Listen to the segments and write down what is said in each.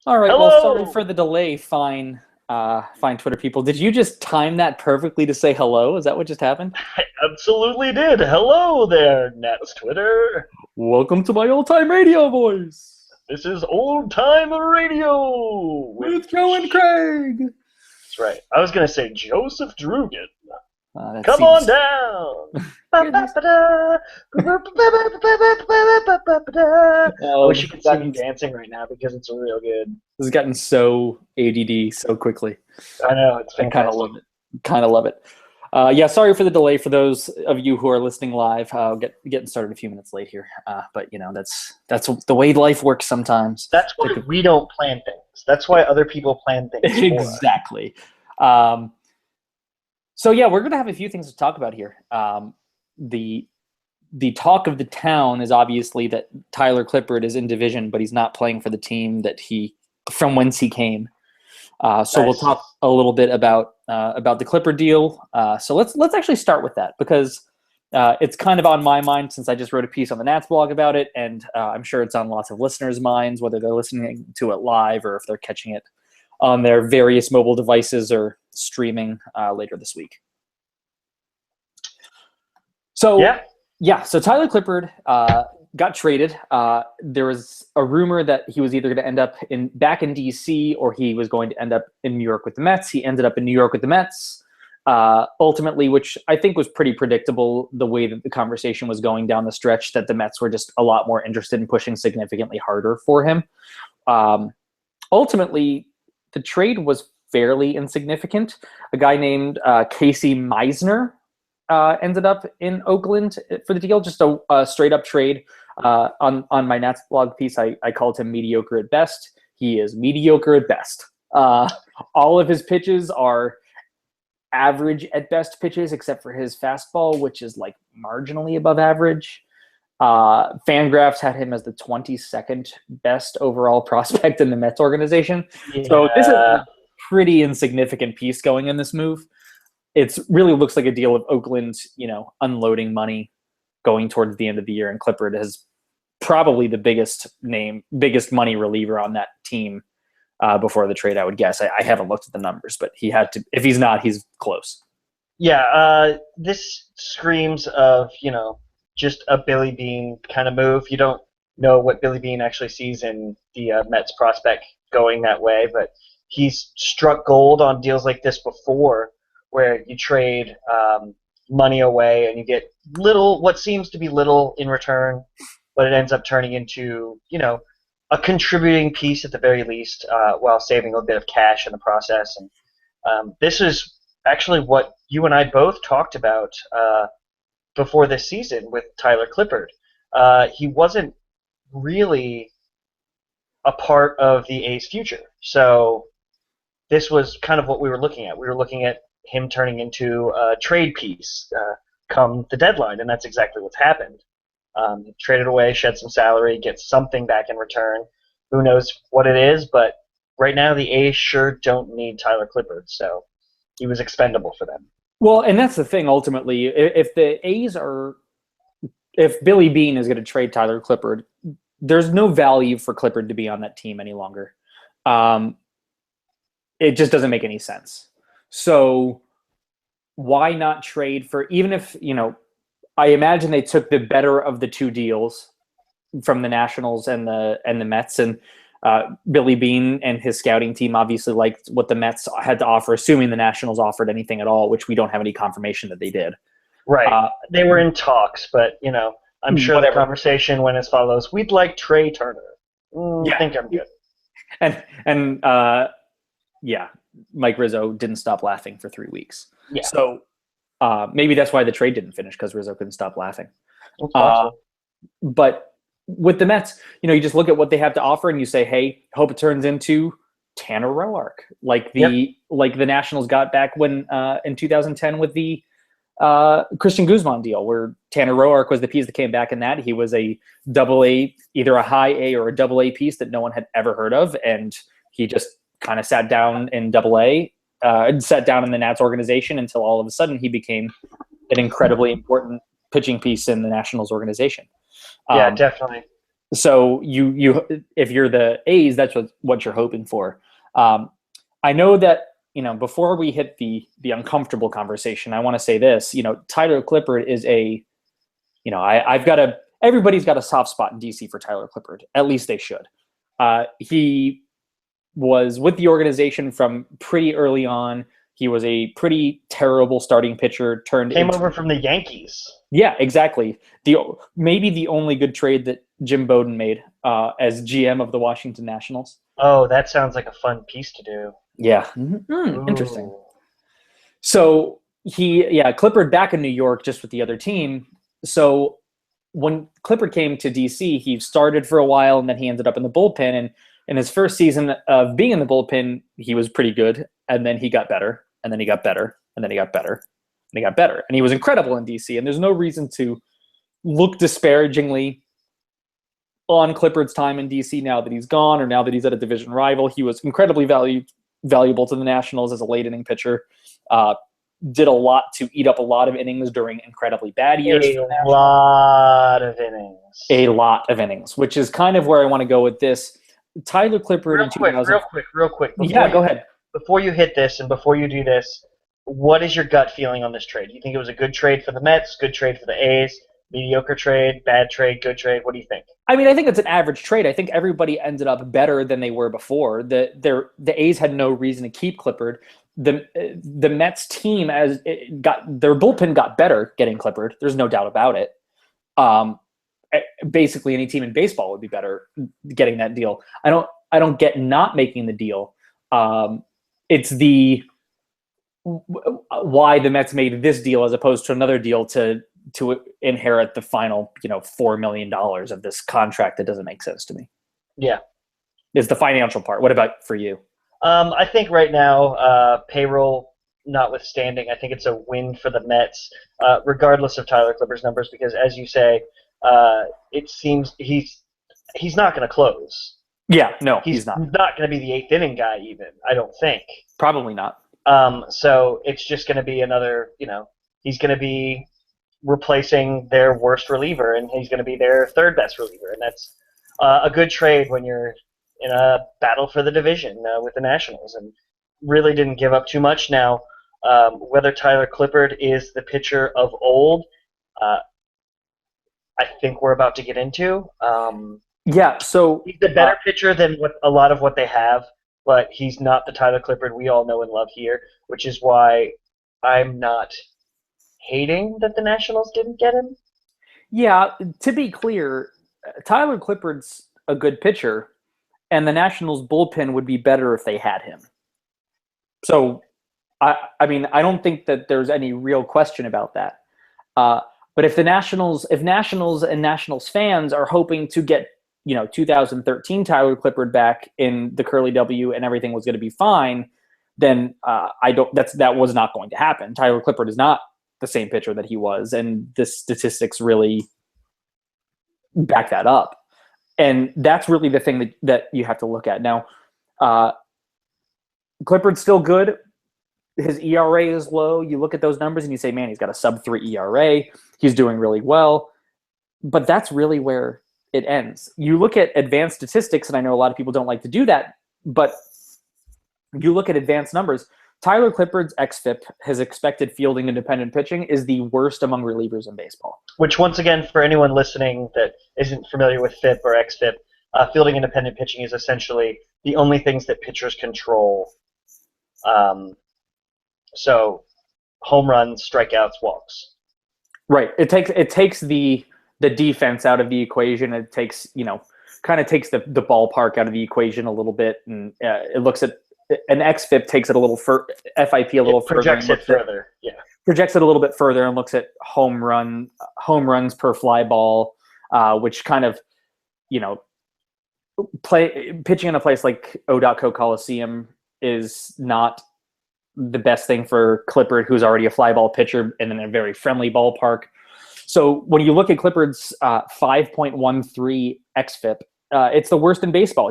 All right. Well, sorry Hello! for the delay, fine Twitter people. Did you just time that perfectly to say hello? Is that what just happened? I absolutely did. Hello there, Nets Twitter. Welcome to my old-time radio voice This is Old Time Radio with. with Joe and Craig. That's right. I was going to say Joseph Drugan. That Come on seems down! yeah, this, I wish you this could see me gotten dancing right now because it's real good. this has gotten so ADD so quickly. I know, it's I kind of fantastic. love it. Kind of love it. Yeah, sorry for the delay. For those of you who are listening live, getting started a few minutes late here. But that's the way life works sometimes. That's why we don't plan things. That's why other people plan things for us. Exactly. Um, so yeah, we're gonna have a few things to talk about here. The talk of the town is obviously that Tyler Clippard is in division, but he's not playing for the team from whence he came. So we'll Nice. talk a little bit about the Clippard deal. So let's actually start with that because it's kind of on my mind since I just wrote a piece on the Nats blog about it, and I'm sure it's on lots of listeners' minds, whether they're listening to it live or if they're catching it on their various mobile devices or streaming later this week. So so Tyler Clippard got traded. There was a rumor that he was either going to end up back in DC or he was going to end up in New York with the Mets. He ended up in New York with the Mets, ultimately, which I think was pretty predictable the way that the conversation was going down the stretch, that the Mets were just a lot more interested in pushing significantly harder for him. Ultimately, the trade was fairly insignificant. A guy named Casey Meisner ended up in Oakland for the deal, just a straight up trade. On my Nats blog piece, I called him mediocre at best. He is mediocre at best. All of his pitches are average at best pitches, except for his fastball, which is like marginally above average. Fangraphs had him as the 22nd best overall prospect in the Mets organization. Yeah. So this is a pretty insignificant piece going in this move. It really looks like a deal of Oakland, unloading money going towards the end of the year, and Clippard is probably the biggest money reliever on that team before the trade, I would guess. I haven't looked at the numbers, but he had to. If he's not, he's close. Yeah, this screams of, just a Billy Beane kind of move. You don't know what Billy Beane actually sees in the Mets prospect going that way, but he's struck gold on deals like this before where you trade money away and you get what seems to be little in return, but it ends up turning into, a contributing piece at the very least, while saving a bit of cash in the process. And this is actually what you and I both talked about before this season with Tyler Clippard. He wasn't really a part of the A's future. So this was kind of what we were looking at. We were looking at him turning into a trade piece come the deadline, and that's exactly what's happened. Traded away, shed some salary, get something back in return. Who knows what it is, but right now the A's sure don't need Tyler Clippard, so he was expendable for them. Well, and that's the thing. Ultimately, if Billy Beane is going to trade Tyler Clippard, there's no value for Clippard to be on that team any longer. It just doesn't make any sense. So why not trade for, even if, I imagine they took the better of the two deals from the Nationals and the Mets, and Billy Beane and his scouting team obviously liked what the Mets had to offer, assuming the Nationals offered anything at all, which we don't have any confirmation that they did. Right. They were in talks, but, I'm sure whatever. The conversation went as follows. We'd like Trey Turner. I think I'm good. And Mike Rizzo didn't stop laughing for 3 weeks. Yeah. So maybe that's why the trade didn't finish, because Rizzo couldn't stop laughing. That's possible. But with the Mets, you just look at what they have to offer and you say, hey, hope it turns into Tanner Roark, like the Nationals got back when in 2010 with the Christian Guzman deal, where Tanner Roark was the piece that came back in that. He was a AA, either a high A or a AA piece that no one had ever heard of, and he just kind of sat down in AA, sat down in the Nats organization until all of a sudden he became an incredibly important pitching piece in the Nationals organization. Yeah, definitely. So if you're the A's, that's what you're hoping for. I know that, before we hit the uncomfortable conversation, I want to say this. Tyler Clippard is everybody's got a soft spot in DC for Tyler Clippard. At least they should. He was with the organization from pretty early on. He was a pretty terrible starting pitcher. Came over from the Yankees. Yeah, exactly. Maybe the only good trade that Jim Bowden made as GM of the Washington Nationals. Oh, that sounds like a fun piece to do. Yeah, interesting. So Clippard back in New York just with the other team. So when Clippard came to DC, he started for a while and then he ended up in the bullpen. And in his first season of being in the bullpen, he was pretty good. And then he got better, and then he got better, and then he got better, and he got better. And he was incredible in DC. And there's no reason to look disparagingly on Clippard's time in DC now that he's gone or now that he's at a division rival. He was incredibly valuable to the Nationals as a late inning pitcher. Did a lot to eat up a lot of innings during incredibly bad years. A lot of innings. A lot of innings, which is kind of where I want to go with this. Tyler Clippard Real quick. Go ahead. Before you hit this and before you do this, what is your gut feeling on this trade? Do you think it was a good trade for the Mets, good trade for the A's, mediocre trade, bad trade, good trade? What do you think? I mean, I think it's an average trade. I think everybody ended up better than they were before. The A's had no reason to keep Clippard. The Mets team their bullpen got better getting Clippard. There's no doubt about it. Basically, any team in baseball would be better getting that deal. I don't get not making the deal. It's why the Mets made this deal as opposed to another deal to inherit the final, $4 million of this contract that doesn't make sense to me. Yeah. Is the financial part. What about for you? I think right now, payroll notwithstanding, I think it's a win for the Mets, regardless of Tyler Clippard's numbers, because as you say, it seems he's not going to close. Yeah, no, he's not. He's not going to be the eighth inning guy even, I don't think. Probably not. So it's just going to be another, he's going to be replacing their worst reliever, and he's going to be their third best reliever, and that's a good trade when you're in a battle for the division with the Nationals, and really didn't give up too much. Now, whether Tyler Clippard is the pitcher of old, I think we're about to get into. So he's a better pitcher than a lot of what they have, but he's not the Tyler Clippard we all know and love here, which is why I'm not hating that the Nationals didn't get him. Yeah, to be clear, Tyler Clippard's a good pitcher, and the Nationals' bullpen would be better if they had him. So, I mean, I don't think that there's any real question about that. But if Nationals and Nationals fans are hoping to get 2013 Tyler Clippard back in the Curly W and everything was going to be fine, then that was not going to happen. Tyler Clippard is not the same pitcher that he was, and the statistics really back that up. And that's really the thing that you have to look at. Now, Clippard's still good. His ERA is low. You look at those numbers and you say, man, he's got a sub-3 ERA. He's doing really well. But that's really where it ends. You look at advanced statistics, and I know a lot of people don't like to do that, but you look at advanced numbers. Tyler Clippard's xFIP, his expected fielding independent pitching, is the worst among relievers in baseball. Which, once again, for anyone listening that isn't familiar with FIP or xFIP, fielding independent pitching is essentially the only things that pitchers control. So, home runs, strikeouts, walks. Right. It takes the defense out of the equation. It takes kind of takes the ballpark out of the equation a little bit, and it looks at an xFIP takes it a little FIP a little further. Projects it further. Yeah. Projects it a little bit further and looks at home runs per fly ball, which kind of pitching in a place like O.Co Coliseum is not the best thing for Clippard, who's already a fly ball pitcher and in a very friendly ballpark. So when you look at Clippard's 5.13 xFIP, it's the worst in baseball.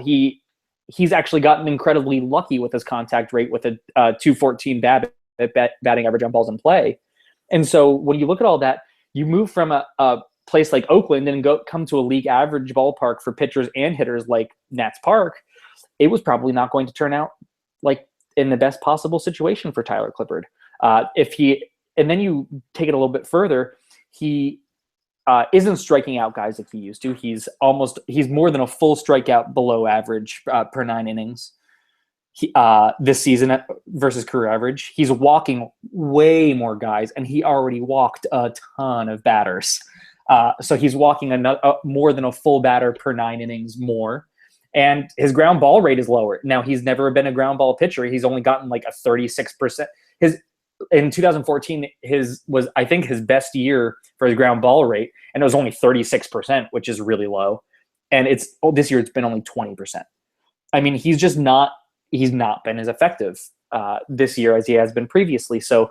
He's actually gotten incredibly lucky with his contact rate with a 214 batting average on balls in play. And so when you look at all that, you move from a place like Oakland and come to a league average ballpark for pitchers and hitters like Nats Park, it was probably not going to turn out like in the best possible situation for Tyler Clippard. And then you take it a little bit further, he isn't striking out guys like he used to. He's more than a full strikeout below average per 9 innings this season versus career average. He's walking way more guys, and he already walked a ton of batters. So he's walking more than a full batter per 9 innings more. And his ground ball rate is lower. Now, he's never been a ground ball pitcher. He's only gotten like a 36%. In 2014, was I think his best year for his ground ball rate, and it was only 36%, which is really low. And this year it's been only 20%. I mean, he's not been as effective this year as he has been previously. So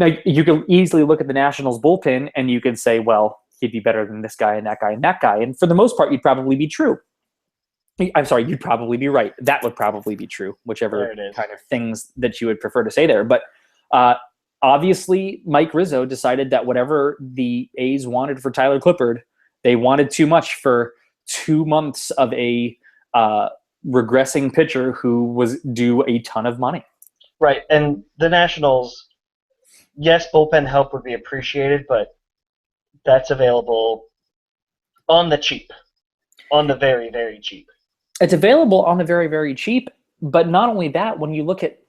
now you can easily look at the Nationals bullpen and you can say, well, he'd be better than this guy and that guy and that guy. And for the most part, you'd probably be true. I'm sorry, you'd probably be right. That would probably be true, whichever kind of things that you would prefer to say there. But obviously, Mike Rizzo decided that whatever the A's wanted for Tyler Clippard, they wanted too much for 2 months of a regressing pitcher who was due a ton of money. Right, and the Nationals, yes, bullpen help would be appreciated, but that's available on the cheap, on the very, very cheap. It's available on the very, very cheap, but not only that, when you look at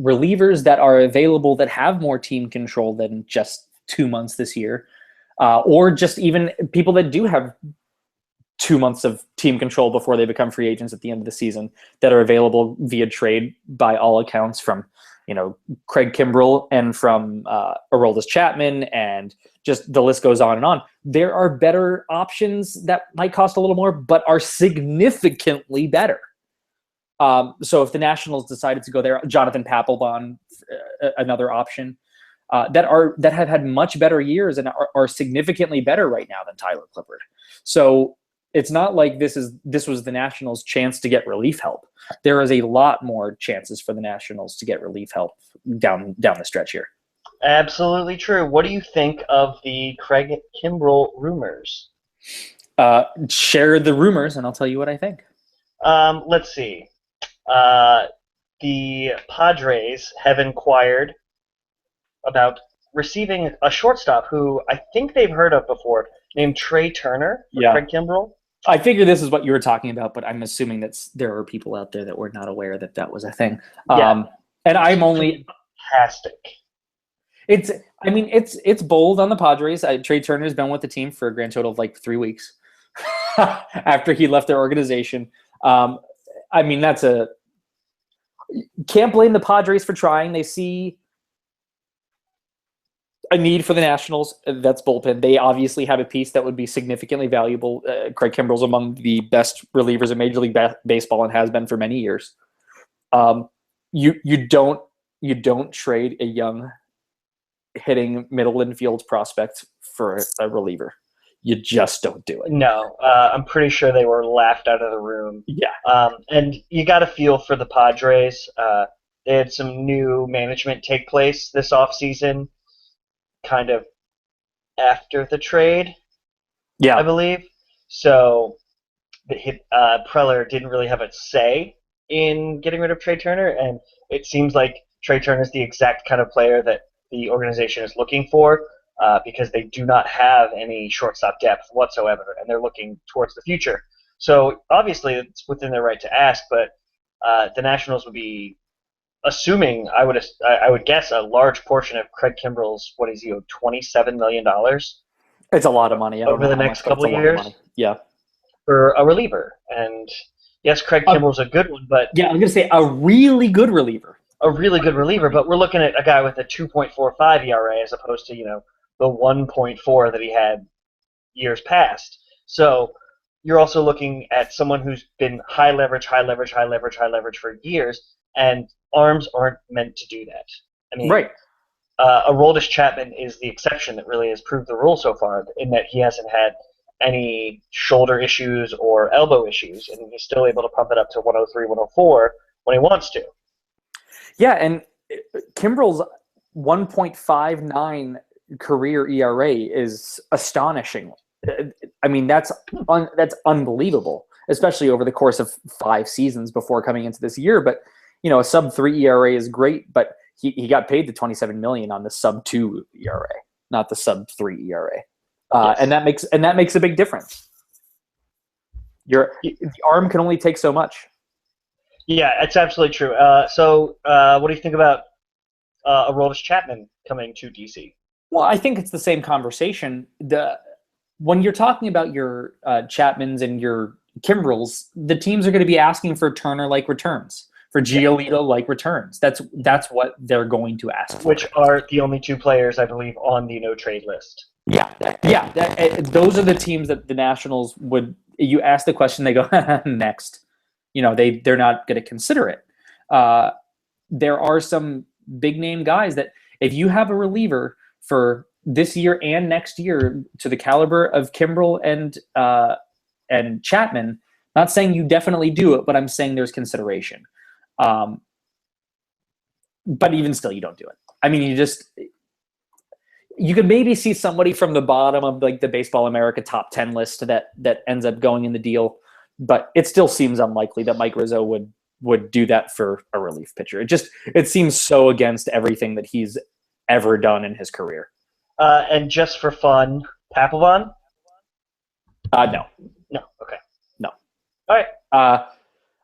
relievers that are available that have more team control than just 2 months this year, or just even people that do have 2 months of team control before they become free agents at the end of the season that are available via trade by all accounts from, Craig Kimbrell and from Aroldis Chapman, and just the list goes on and on. There are better options that might cost a little more, but are significantly better. So if the Nationals decided to go there, Jonathan Papelbon, another option, that have had much better years and are significantly better right now than Tyler Clippard. So it's not like this was the Nationals' chance to get relief help. There is a lot more chances for the Nationals to get relief help down the stretch here. Absolutely true. What do you think of the Craig Kimbrell rumors? Share the rumors, and I'll tell you what I think. Let's see. The Padres have inquired about receiving a shortstop who I think they've heard of before, named Trey Turner for Craig Kimbrell. I figure this is what you were talking about, but I'm assuming that there are people out there that were not aware that was a thing. And I'm only fantastic. It's bold on the Padres. Trey Turner's been with the team for a grand total of like 3 weeks after he left their organization. Can't blame the Padres for trying. They see a need for the Nationals. That's bullpen. They obviously have a piece that would be significantly valuable. Craig Kimbrell's among the best relievers in Major League Baseball and has been for many years. You don't trade a young hitting middle infield prospect for a reliever. You just don't do it. No, I'm pretty sure they were laughed out of the room. Yeah. And you got to feel for the Padres. They had some new management take place this offseason, kind of after the trade, I believe. So Preller didn't really have a say in getting rid of Trey Turner, and it seems like Trey Turner is the exact kind of player that the organization is looking for, because they do not have any shortstop depth whatsoever, and they're looking towards the future. So obviously it's within their right to ask, but the Nationals would be assuming, I would guess, a large portion of Craig Kimbrell's, what is he owed, $27 million? It's a lot of money. Over the next couple of years? Yeah. For a reliever. And yes, Craig Kimbrell's a good one, but... Yeah, I'm going to say a really good reliever. A really good reliever, but we're looking at a guy with a 2.45 ERA as opposed to, the 1.4 that he had years past. So you're also looking at someone who's been high leverage for years, and arms aren't meant to do that. Right. Aroldis Chapman is the exception that really has proved the rule so far, in that he hasn't had any shoulder issues or elbow issues, and he's still able to pump it up to 103, 104 when he wants to. Yeah, and Kimbrell's 1.59 career ERA is astonishing. I mean, that's unbelievable, especially over the course of 5 seasons before coming into this year. But a sub-3 ERA is great, but he got paid the $27 million on the sub-2 ERA, not the sub-3 ERA, Yes. and that makes a big difference. The arm can only take so much. Yeah, it's absolutely true. So what do you think about Aroldis Chapman coming to DC? Well, I think it's the same conversation. When you're talking about your Chapmans and your Kimbrels, the teams are going to be asking for Turner-like returns, for Giolito-like returns. That's what they're going to ask for. Which are the only 2 players, I believe, on the no-trade list. Yeah. Those are the teams that the Nationals would. You ask the question, they go next. They're not going to consider it. There are some big name guys that if you have a reliever for this year and next year to the caliber of Kimbrel and Chapman, not saying you definitely do it, but I'm saying there's consideration. But even still, you don't do it. I mean, you could maybe see somebody from the bottom of like the Baseball America top 10 list that ends up going in the deal, but it still seems unlikely that Mike Rizzo would do that for a relief pitcher. It seems so against everything that he's ever done in his career. And just for fun, Papelbon? No. No. Okay. No. All right.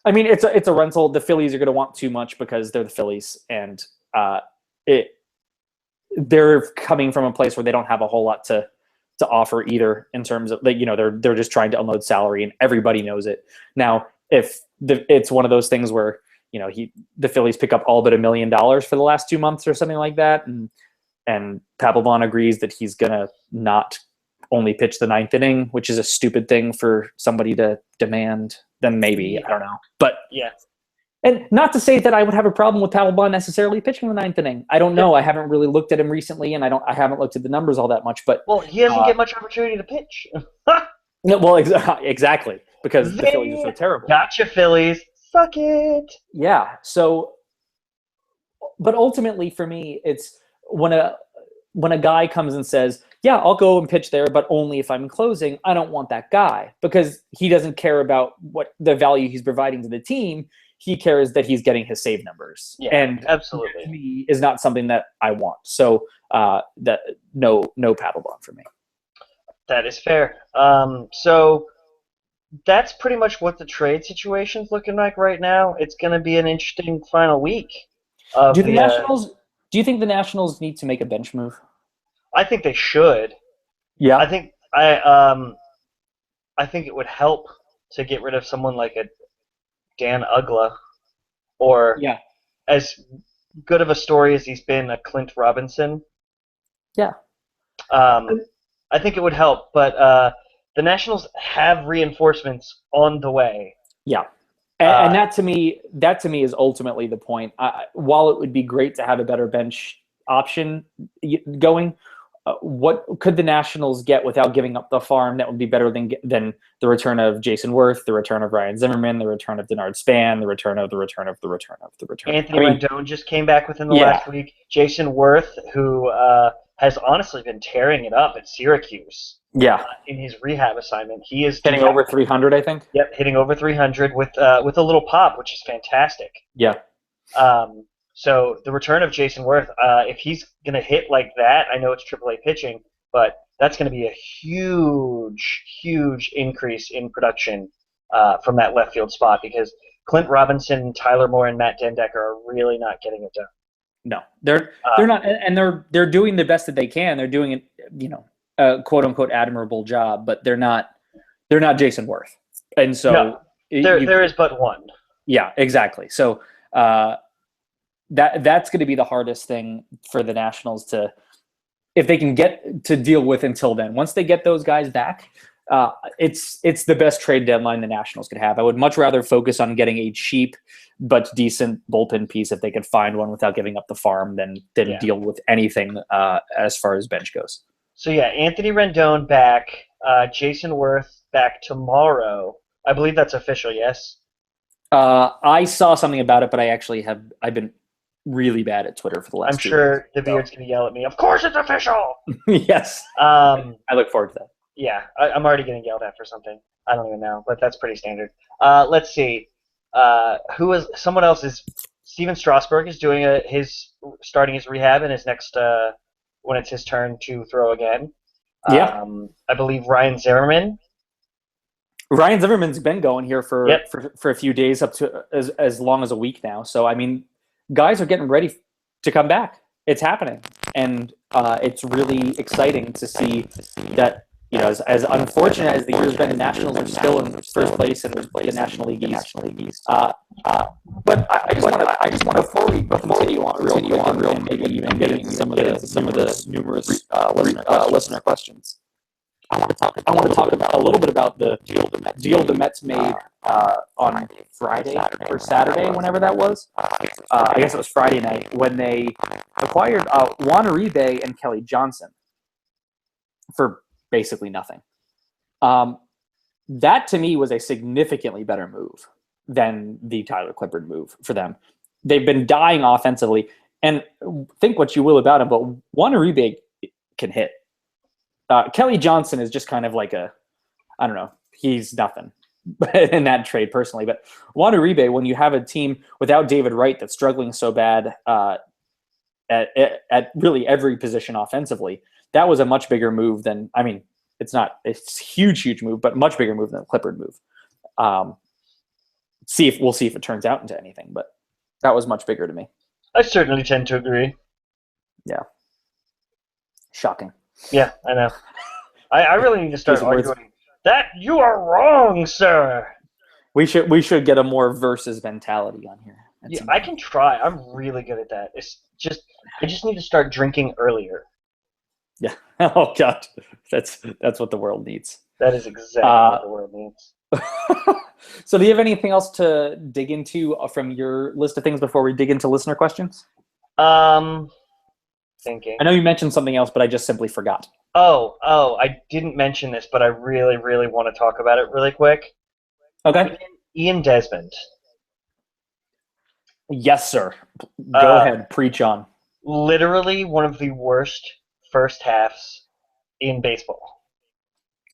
I mean, it's a rental. The Phillies are going to want too much because they're the Phillies, and they're coming from a place where they don't have a whole lot to offer either in terms of they're just trying to unload salary, and everybody knows it. Now, if it's one of those things where the Phillies pick up all but $1 million for the last 2 months or something like that, and Papelbon agrees that he's gonna not only pitch the 9th inning, which is a stupid thing for somebody to demand, then maybe I don't know. But yeah. And not to say that I would have a problem with Papelbon necessarily pitching the 9th inning. I don't know. I haven't really looked at him recently, and I haven't looked at the numbers all that much. But he doesn't get much opportunity to pitch. No, well, exactly, because the Phillies are so terrible. Gotcha, Phillies. Suck it. Yeah. So, but ultimately for me, it's when a guy comes and says, "Yeah, I'll go and pitch there, but only if I'm closing." I don't want that guy because he doesn't care about what the value he's providing to the team. He cares that he's getting his save numbers, and absolutely, to me, is not something that I want. So, that no Papelbon for me. That is fair. So that's pretty much what the trade situation's looking like right now. It's going to be an interesting final week. Do you think the Nationals need to make a bench move? I think they should. Yeah. I think it would help to get rid of someone like a Dan Ugla, or as good of a story as he's been, a Clint Robinson. Yeah. I think it would help, but the Nationals have reinforcements on the way. Yeah. And that to me is ultimately the point. While it would be great to have a better bench option going, what could the Nationals get without giving up the farm that would be better than the return of Jason Worth, the return of Ryan Zimmerman, the return of Denard Span, the return of. Anthony Rendon just came back within the last week. Jason Worth, who has honestly been tearing it up at Syracuse. Yeah. In his rehab assignment, he is hitting over 300, I think. Yep, hitting over 300 with a little pop, which is fantastic. Yeah. So the return of Jason Worth, if he's going to hit like that, I know it's AAA pitching, but that's going to be a huge, huge increase in production from that left field spot because Clint Robinson, Tyler Moore, and Matt Dendecker are really not getting it done. No, they're not, and they're doing the best that they can. They're doing it, a quote unquote admirable job, but they're not Jason Worth, and so there is but one. Yeah, exactly. So that's going to be the hardest thing for the Nationals if they can get to deal with until then. Once they get those guys back, it's the best trade deadline the Nationals could have. I would much rather focus on getting a cheap but decent bullpen piece if they could find one without giving up the farm than deal with anything as far as bench goes. So Anthony Rendon back, Jason Worth back tomorrow. I believe that's official. Yes. I saw something about it, but I've been really bad at Twitter for the I'm last 2 days. sure the Beard's going to yell at me. Of course it's official! Yes. Um, I look forward to that. yeah, I'm already getting yelled at for something. I don't even know, but that's pretty standard. Let's see. Someone else is Steven Strasburg is doing starting his rehab in his next when it's his turn to throw again. Yeah. I believe Ryan Zimmerman. Ryan Zimmerman's been going here for Yep. a few days, up to as long as a week now. So I mean, guys are getting ready to come back. It's happening, and it's really exciting to see that. You know, as unfortunate as the year's been, the Nationals are still in first place in the National League East. But I just want to before we continue on real and maybe even get into some of the numerous listener questions. I want to talk about a little bit about the deal the Mets made on Friday or Saturday, whenever that was. I guess it was Friday night when they acquired Juan Uribe and Kelly Johnson for basically nothing. That to me was a significantly better move than the Tyler Clippard move for them. They've been dying offensively, and think what you will about him, but Juan Uribe can hit. Kelly Johnson is just kind of like I don't know, he's nothing in that trade personally. But Juan Uribe, when you have a team without David Wright that's struggling so bad at really every position offensively, that was a much bigger move than, I mean, it's a huge move, but much bigger move than the Clippard move. We'll see if it turns out into anything, but that was much bigger to me. I certainly tend to agree. Yeah. Shocking. Yeah, I know. I really need to start arguing that you are wrong, sir. We should get a more versus mentality on here. Yeah, I can try. I'm really good at that. I just need to start drinking earlier. Yeah. Oh God, that's what the world needs. That is exactly what the world needs. So, do you have anything else to dig into from your list of things before we dig into listener questions? Thinking. I know you mentioned something else, but I just simply forgot. Oh, I didn't mention this, but I really, really want to talk about it really quick. Okay. Ian Desmond. Yes, sir. Go ahead, preach on. Literally one of the worst first halves in baseball.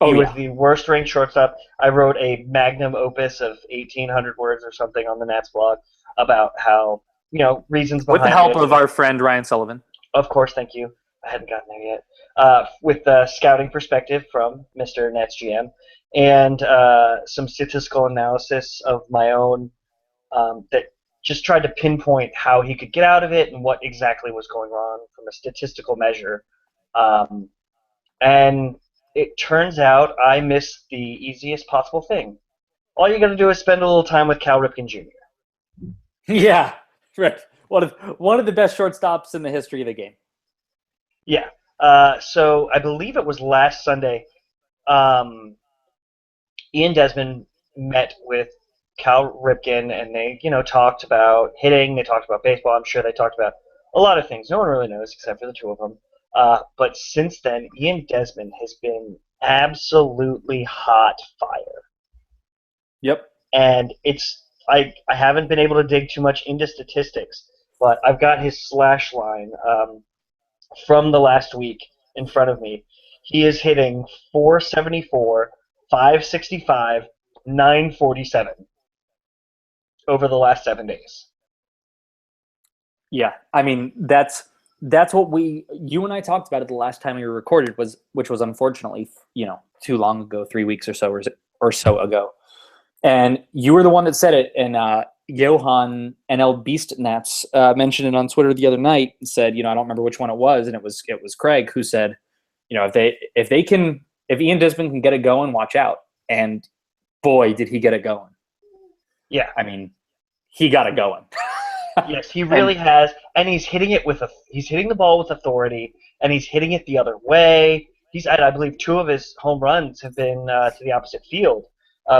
He was the worst ranked shortstop. I wrote a magnum opus of 1,800 words or something on the Nats blog about how, reasons behind it. With the help of our friend Ryan Sullivan. Of course, thank you. I hadn't gotten there yet. With the scouting perspective from Mr. Nats GM and some statistical analysis of my own that just tried to pinpoint how he could get out of it and what exactly was going wrong from a statistical measure. And it turns out I missed the easiest possible thing. All you got to do is spend a little time with Cal Ripken Jr. Yeah, right. One of the best shortstops in the history of the game. Yeah. So I believe it was last Sunday. Ian Desmond met with Cal Ripken, and they, talked about hitting. They talked about baseball. I'm sure they talked about a lot of things. No one really knows except for the two of them. But since then, Ian Desmond has been absolutely hot fire. Yep. And I haven't been able to dig too much into statistics, but I've got his slash line from the last week in front of me. He is hitting 474, 565, 947 over the last 7 days. Yeah, I mean that's what you and I talked about it the last time we recorded, which was unfortunately too long ago, 3 weeks or so ago. And you were the one that said it, and Johan NL Beast Nats mentioned it on Twitter the other night and said, I don't remember which one it was, and it was Craig who said, if Ian Desmond can get it going, watch out. And boy, did he get it going. Yeah. I mean, he got it going. Yes, he really has, and he's hitting the ball with authority, and he's hitting it the other way. I believe 2 of his home runs have been to the opposite field,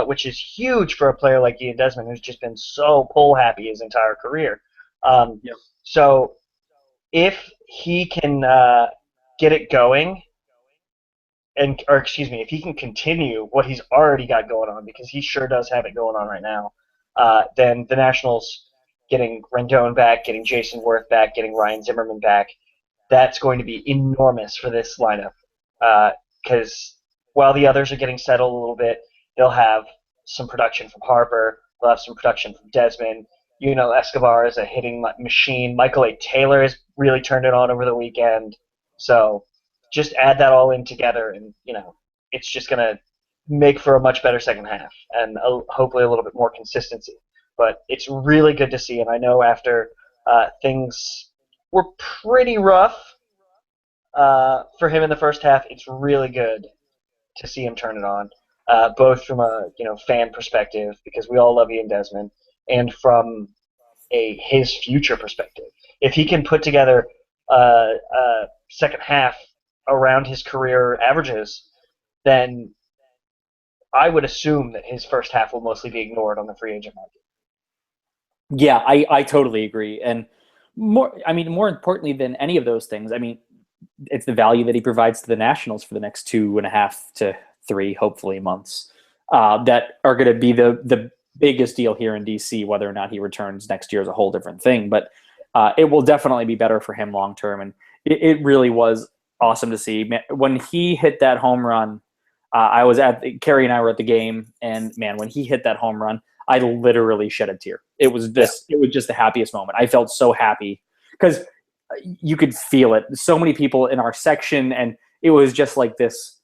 which is huge for a player like Ian Desmond, who's just been so pull happy his entire career. Yep. So if he can get it going, if he can continue what he's already got going on, because he sure does have it going on right now, then the Nationals getting Rendon back, getting Jason Worth back, getting Ryan Zimmerman back, that's going to be enormous for this lineup. Because while the others are getting settled a little bit, they'll have some production from Harper. They'll have some production from Desmond. Escobar is a hitting machine. Michael A. Taylor has really turned it on over the weekend. So just add that all in together, and it's just going to make for a much better second half and hopefully a little bit more consistency. But it's really good to see, and I know after things were pretty rough for him in the first half, it's really good to see him turn it on, both from a fan perspective, because we all love Ian Desmond, and from his future perspective. If he can put together a second half around his career averages, then I would assume that his first half will mostly be ignored on the free agent market. Yeah, I totally agree. And more importantly than any of those things, it's the value that he provides to the Nationals for the next 2.5 to 3, hopefully, months that are going to be the biggest deal here in DC. Whether or not he returns next year is a whole different thing, but it will definitely be better for him long term. And it really was awesome to see. When he hit that home run, Carrie and I were at the game, and man, when he hit that home run, I literally shed a tear. It was just the happiest moment. I felt so happy because you could feel it. So many people in our section, and it was just like this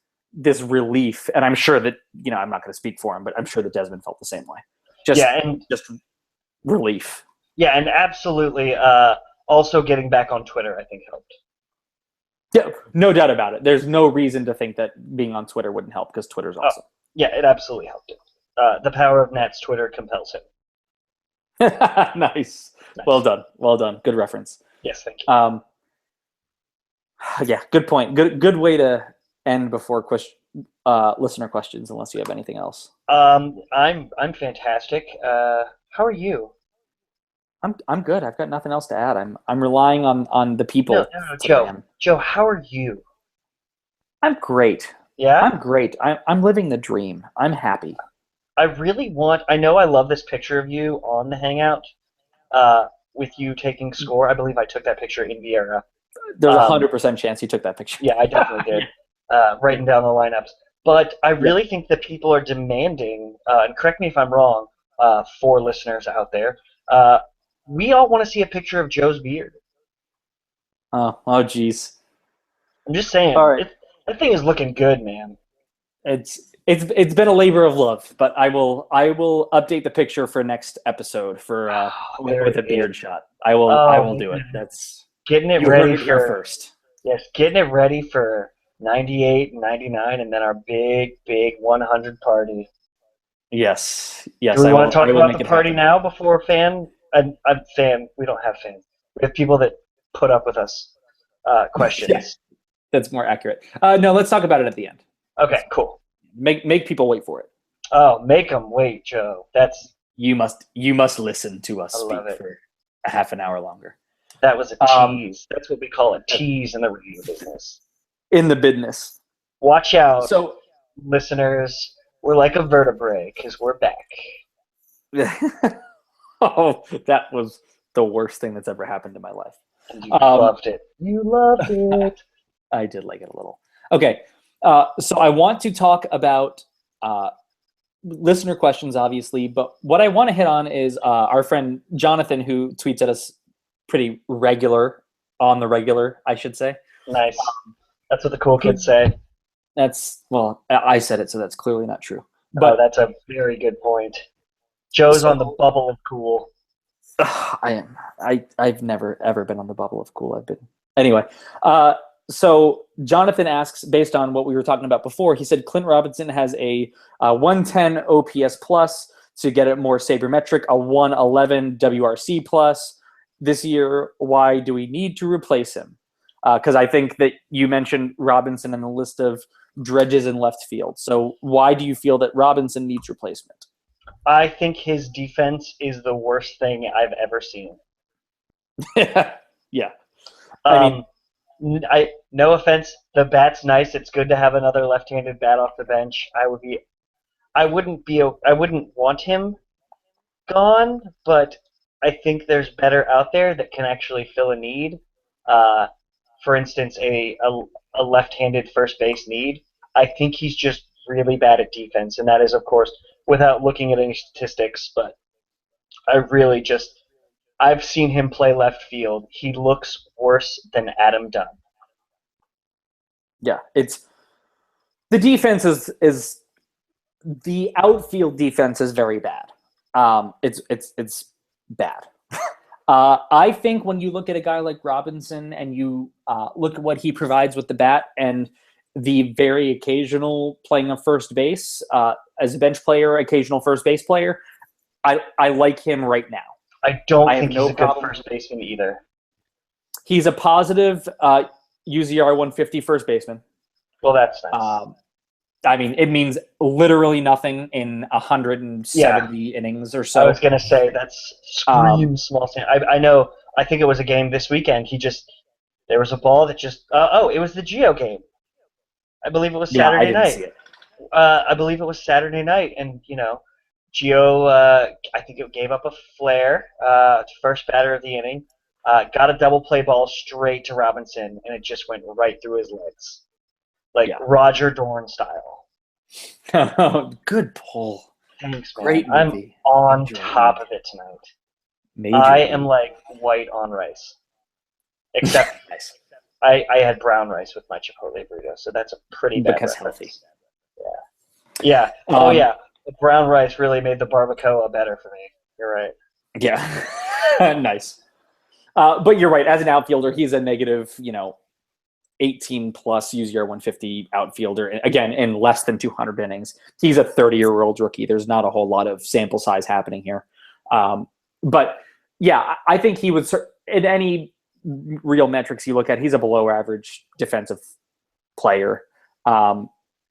relief. And I'm sure that, I'm not going to speak for him, but I'm sure that Desmond felt the same way. Just relief. Yeah, and absolutely. Also getting back on Twitter, I think, helped. Yeah, no doubt about it. There's no reason to think that being on Twitter wouldn't help, because Twitter's awesome. Yeah, it absolutely helped him. The power of Nat's Twitter compels him. Nice. Well done. Good reference. Yes, thank you. Yeah, good point. Good way to end before listener questions, unless you have anything else. I'm fantastic. How are you? I'm good. I've got nothing else to add. I'm relying on the people. No, Joe, how are you? I'm great. Yeah? I'm great. I'm living the dream. I'm happy. I know I love this picture of you on the Hangout with you taking score. I believe I took that picture in Vieira. There's 100% chance you took that picture. Yeah, I definitely did. Writing down the lineups. But I really think that people are demanding, and correct me if I'm wrong, for listeners out there, we all want to see a picture of Joe's beard. Oh, geez. I'm just saying, that thing is looking good, man. It's been a labor of love, but I will update the picture for next episode for with a beard shot. I will do it. That's getting it ready for first. Yes, getting it ready for 98 and 99, and then our big 100 party. Yes. Do we want to talk about the party now before fan? We don't have fans. We have people that put up with us questions. Yeah, that's more accurate. No, let's talk about it at the end. Okay, cool. Make people wait for it. Oh, make them wait, Joe. You must listen to us speak for a half an hour longer. That was a tease. That's what we call a tease in the radio business. In the business. Watch out, listeners. We're like a vertebrae because we're back. Oh, that was the worst thing that's ever happened in my life. And you loved it. You loved it. I did like it a little. Okay. So I want to talk about listener questions, obviously, but what I want to hit on is our friend Jonathan, who tweets at us pretty on the regular, I should say. Nice. That's what the cool kids say. I said it, so that's clearly not true. But that's a very good point. Joe's on the bubble of cool. I am. I've never ever been on the bubble of cool. Anyway. So Jonathan asks, based on what we were talking about before, he said Clint Robinson has a 110 OPS plus to get it more sabermetric, a 111 WRC plus this year. Why do we need to replace him? Because I think that you mentioned Robinson in the list of dredges in left field. So why do you feel that Robinson needs replacement? I think his defense is the worst thing I've ever seen. Yeah. No offense, the bat's nice. It's good to have another left-handed bat off the bench. I wouldn't want him gone, but I think there's better out there that can actually fill a need. Uh, for instance, a left-handed first base need. I think he's just really bad at defense, and that is, of course, without looking at any statistics. But I really just I've seen him play left field. He looks worse than Adam Dunn. Yeah, it's the defense is the outfield defense is very bad. It's bad. I think when you look at a guy like Robinson and you look at what he provides with the bat and the very occasional playing on first base as a bench player, occasional first base player, I like him right now. I don't think he's a good first baseman either. He's a positive UZR 150 first baseman. Well, that's nice. I mean, it means literally nothing in 170 innings or so. I was going to say, that's screams small sample. I know, I think it was a game this weekend. There was a ball that just, it was the Geo game. I believe it was Saturday night. See it. I believe it was Saturday night, and, Gio, I think it gave up a flare, first batter of the inning, got a double play ball straight to Robinson, and it just went right through his legs. Roger Dorn style. Good pull. Thanks, man. Great movie. I'm on top of it tonight. I am like white on rice. Except nice. I had brown rice with my Chipotle burrito, so that's a pretty bad reference. Healthy. Yeah. Oh, yeah. The brown rice really made the barbacoa better for me. You're right. Yeah. Nice. But you're right. As an outfielder, he's a negative, 18 plus UZR 150 outfielder, again, in less than 200 innings. He's a 30-year-old rookie. There's not a whole lot of sample size happening here. But yeah, I think he would, in any real metrics you look at, he's a below average defensive player.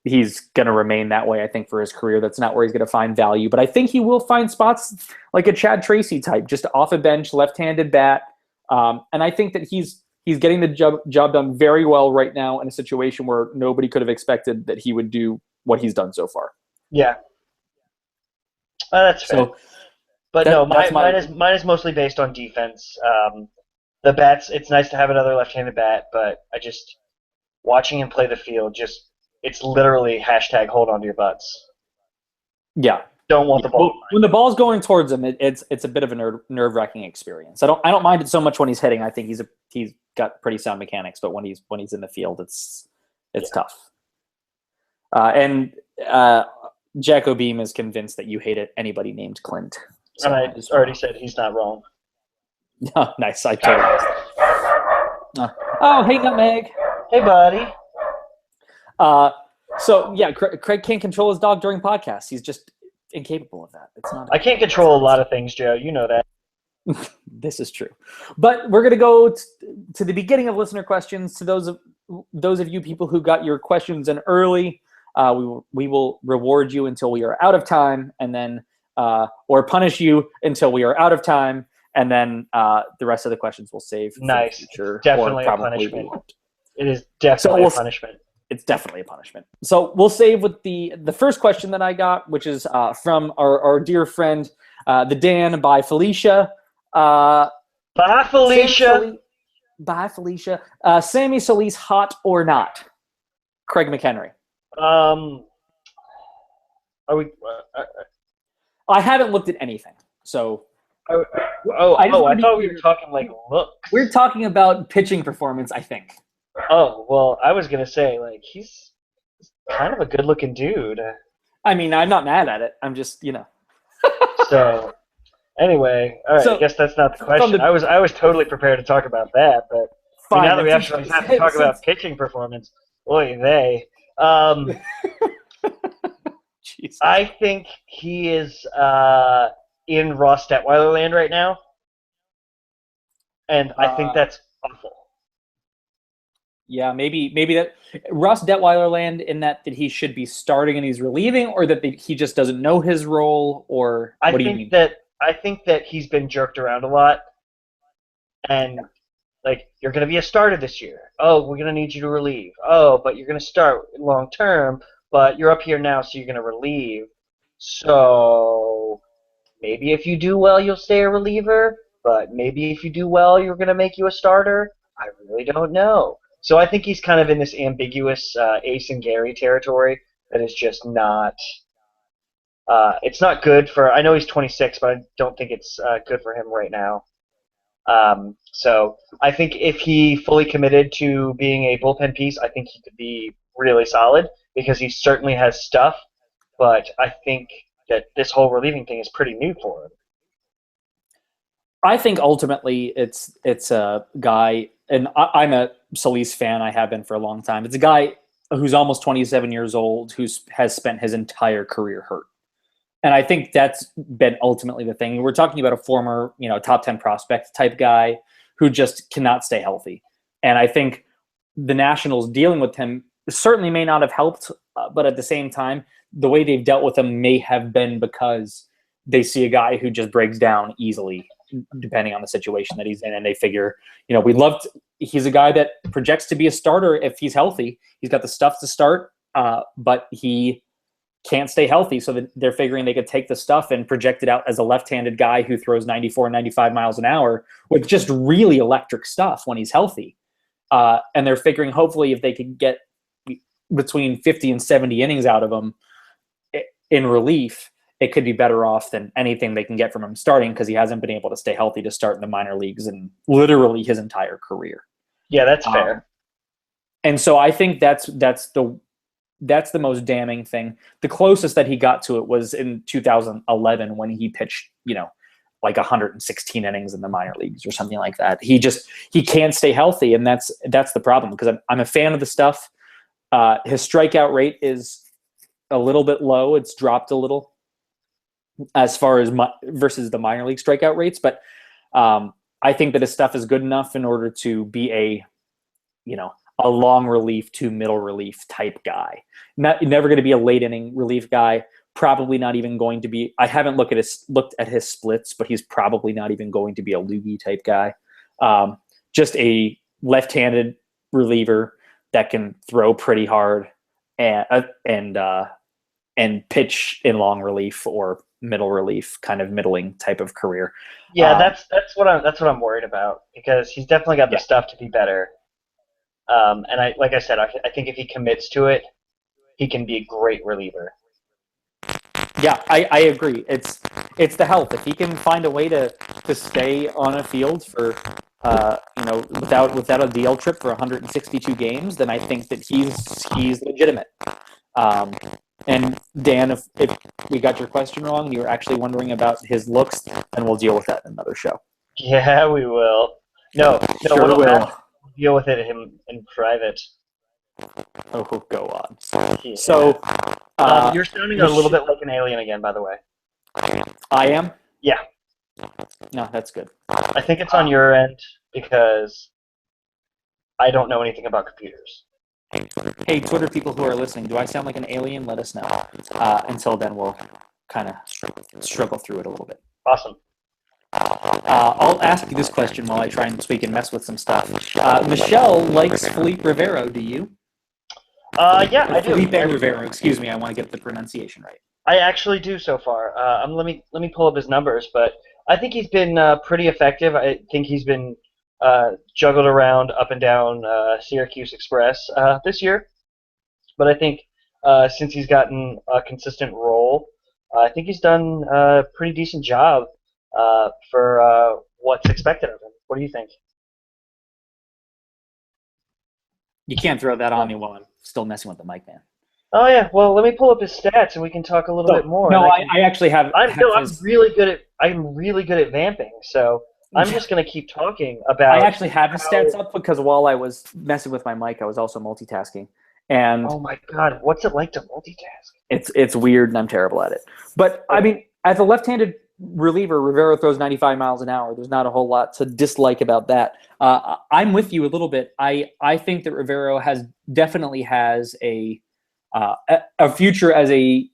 He's going to remain that way, I think, for his career. That's not where he's going to find value. But I think he will find spots like a Chad Tracy type, just off a bench, left-handed bat. And I think that he's getting the job done very well right now in a situation where nobody could have expected that he would do what he's done so far. Yeah. That's fair. But mine is mostly based on defense. The bats, it's nice to have another left-handed bat, but watching him play the field, it's literally hashtag hold on to your butts. Yeah. Don't want the ball. When the ball's going towards him, it's a bit of a nerve-wracking experience. I don't mind it so much when he's hitting. I think he's got pretty sound mechanics, but when he's in the field, it's tough. And Jacko Beam is convinced that you hate anybody named Clint. So and I already said he's not wrong. Oh, nice. I totally. Oh, hey, Nutmeg. Hey, buddy. So yeah, Craig can't control his dog during podcasts. He's just incapable of that. It's not. I can't control a lot of things, Joe. You know that. This is true. But we're going to go to the beginning of listener questions. To those of you people who got your questions in early, we will reward you until we are out of time, and then or punish you until we are out of time, and then the rest of the questions we'll save for the future. Definitely a punishment. It is definitely a punishment. It's definitely a punishment. So we'll save with the first question that I got, which is from our dear friend, the Dan by Felicia. Bye, Felicia. Bye, Felicia. Sammy Solis, hot or not? Craig McHenry. Are we? I haven't looked at anything, so. I thought we were talking like looks. We're talking about pitching performance, I think. Oh, well, I was going to say, he's kind of a good-looking dude. I mean, I'm not mad at it. I'm just, So, anyway, all right, I guess that's not the question. I was totally prepared to talk about that, but now that we actually have to talk about pitching performance, boy, I think he is in Ross Detweiler land right now, and I think that's awful. Yeah, maybe that Ross Detweiler land in that he should be starting and he's relieving, or that he just doesn't know his role, or what do you mean? I think that he's been jerked around a lot, and you're going to be a starter this year. Oh, we're going to need you to relieve. Oh, but you're going to start long term, but you're up here now, so you're going to relieve. So maybe if you do well, you'll stay a reliever, but maybe if you do well, you're going to make you a starter. I really don't know. So I think he's kind of in this ambiguous Ace and Gary territory that is just not. It's not good for. I know he's 26, but I don't think it's good for him right now. So I think if he fully committed to being a bullpen piece, I think he could be really solid because he certainly has stuff. But I think that this whole relieving thing is pretty new for him. I think ultimately it's a guy, and I'm a Solis fan. I have been for a long time. It's a guy who's almost 27 years old, has spent his entire career hurt. And I think that's been ultimately the thing. We're talking about a former, top 10 prospect type guy who just cannot stay healthy. And I think the Nationals dealing with him certainly may not have helped, but at the same time, the way they've dealt with him may have been because they see a guy who just breaks down easily, depending on the situation that he's in. And they figure, he's a guy that projects to be a starter if he's healthy. He's got the stuff to start, but he can't stay healthy. So they're figuring they could take the stuff and project it out as a left-handed guy who throws 94, 95 miles an hour with just really electric stuff when he's healthy. And they're figuring hopefully if they could get between 50 and 70 innings out of him in relief, it could be better off than anything they can get from him starting because he hasn't been able to stay healthy to start in the minor leagues in literally his entire career. Yeah, that's fair. And so I think that's the most damning thing. The closest that he got to it was in 2011 when he pitched, like 116 innings in the minor leagues or something like that. He can't stay healthy, and that's the problem because I'm a fan of the stuff. His strikeout rate is a little bit low. It's dropped a little as far as versus the minor league strikeout rates, but I think that his stuff is good enough in order to be a long relief to middle relief type guy. Never going to be a late inning relief guy. Probably not even going to be. I haven't looked at his splits, but he's probably not even going to be a loogie type guy. Just a left-handed reliever that can throw pretty hard and pitch in long relief or middle relief, kind of middling type of career. Yeah, that's what I'm worried about because he's definitely got the stuff to be better. And like I said, I think if he commits to it, he can be a great reliever. Yeah, I agree. It's the health. If he can find a way to stay on a field for without a DL trip for 162 games, then I think that he's legitimate. And Dan, if we got your question wrong and you were actually wondering about his looks, then we'll deal with that in another show. Yeah, we will. No, sure we'll will. Deal with it in private. Oh, go on. Yeah. So you're sounding a little bit like an alien again, by the way. I am? Yeah. No, that's good. I think it's on your end because I don't know anything about computers. Hey, Twitter people who are listening, do I sound like an alien? Let us know. Until then, we'll kind of struggle through it a little bit. Awesome. I'll ask you this question while I try and tweak and mess with some stuff. Michelle likes Felipe Rivero. Do you? Yeah, I do. Felipe Rivero. Excuse me. I want to get the pronunciation right. I actually do so far. Let me pull up his numbers, but I think he's been pretty effective. I think he's been juggled around up and down Syracuse Express this year, but I think since he's gotten a consistent role, I think he's done a pretty decent job for what's expected of him. What do you think? You can't throw that on me while I'm still messing with the mic, man. Oh yeah, well let me pull up his stats and we can talk a little bit more. No, I actually have. I'm really good at vamping, so I'm just gonna keep talking about. I actually have his stats up because while I was messing with my mic, I was also multitasking. And oh my god, what's it like to multitask? It's weird, and I'm terrible at it. But I mean, as a left-handed reliever, Rivero throws 95 miles an hour. There's not a whole lot to dislike about that. I'm with you a little bit. I think that Rivero definitely has a future as a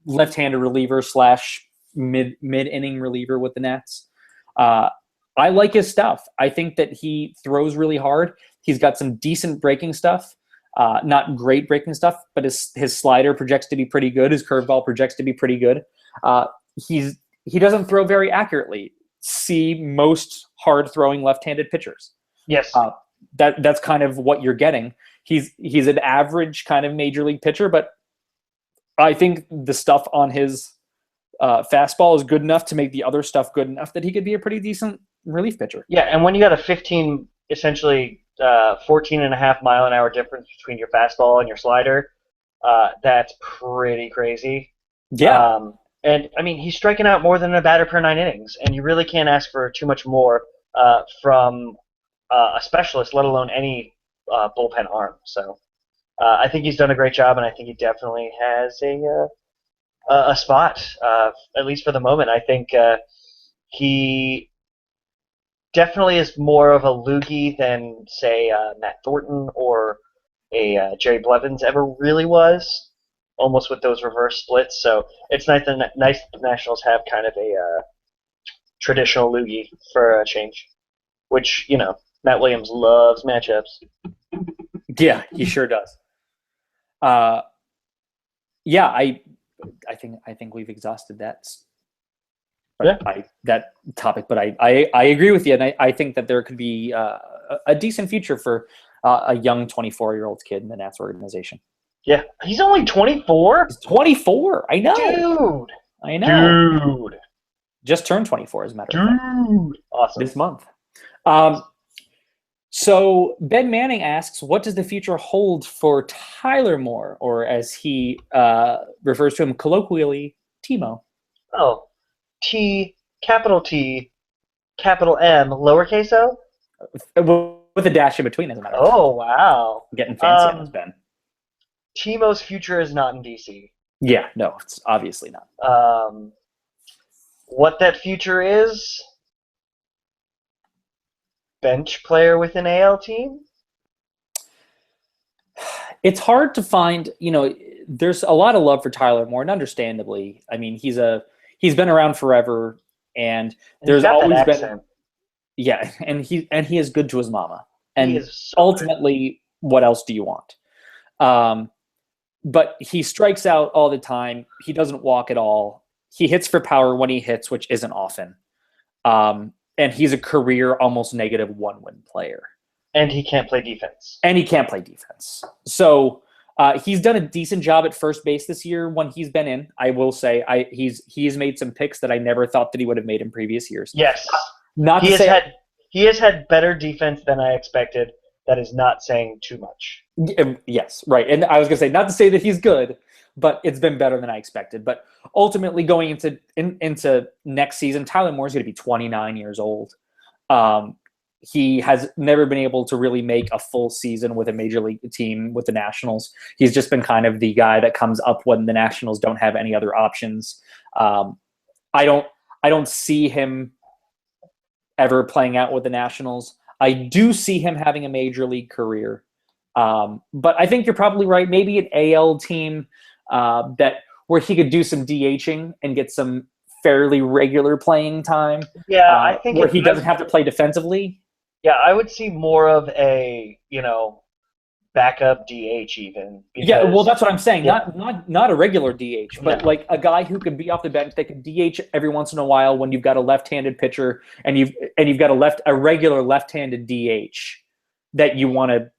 left-handed reliever / mid-inning reliever with the Nats. I like his stuff. I think that he throws really hard. He's got some decent breaking stuff. Not great breaking stuff, but his slider projects to be pretty good. His curveball projects to be pretty good. he doesn't throw very accurately. See most hard-throwing left-handed pitchers. Yes. That's kind of what you're getting. He's an average kind of major league pitcher, but I think the stuff on his fastball is good enough to make the other stuff good enough that he could be a pretty decent relief pitcher. Yeah, and when you got a essentially 14.5 mile an hour difference between your fastball and your slider, that's pretty crazy. Yeah. And I mean, he's striking out more than a batter per 9 innings, and you really can't ask for too much more from a specialist, let alone any bullpen arm. So I think he's done a great job, and I think he definitely has a spot, at least for the moment. I think he definitely is more of a loogie than, say, Matt Thornton or a Jerry Blevins ever really was, almost with those reverse splits. So it's nice that the Nationals have kind of a traditional loogie for a change, which, Matt Williams loves matchups. Yeah, he sure does. Yeah, I think we've exhausted that. That topic, but I agree with you, and I think that there could be a decent future for a young 24-year-old kid in the Nats organization. Yeah, he's only 24. He's 24. I know, dude. I know, dude. Just turned 24, as a matter of fact. Dude, awesome. This month. So Ben Manning asks, what does the future hold for Tyler Moore, or as he refers to him colloquially, Timo? Oh, capital T, capital M, lowercase o? With a dash in between, as a matter of fact. Oh, wow. I'm getting fancy on this, Ben. Timo's future is not in DC. Yeah, no, it's obviously not. What that future is? Bench player with an AL team? It's hard to find, there's a lot of love for Tyler Moore, and understandably. I mean, he's been around forever, and there's always been, yeah, and he is good to his mama. And ultimately, what else do you want? But he strikes out all the time. He doesn't walk at all. He hits for power when he hits, which isn't often. And he's a career almost negative one-win player. And he can't play defense. So he's done a decent job at first base this year when he's been in. I will say he's made some picks that I never thought that he would have made in previous years. Yes. He has had better defense than I expected. That is not saying too much. Yes, right. And I was going to say, not to say that he's good, but it's been better than I expected. But ultimately, going into next season, Tyler Moore is going to be 29 years old. He has never been able to really make a full season with a major league team with the Nationals. He's just been kind of the guy that comes up when the Nationals don't have any other options. I don't see him ever playing out with the Nationals. I do see him having a major league career. But I think you're probably right. Maybe an AL team where he could do some DHing and get some fairly regular playing time. Yeah, I think where he doesn't have to play defensively. Yeah, I would see more of a backup DH even. Because, yeah, well, that's what I'm saying. Yeah. Not a regular DH, but like a guy who could be off the bench that could DH every once in a while when you've got a left-handed pitcher and you've got a regular left-handed DH that you want to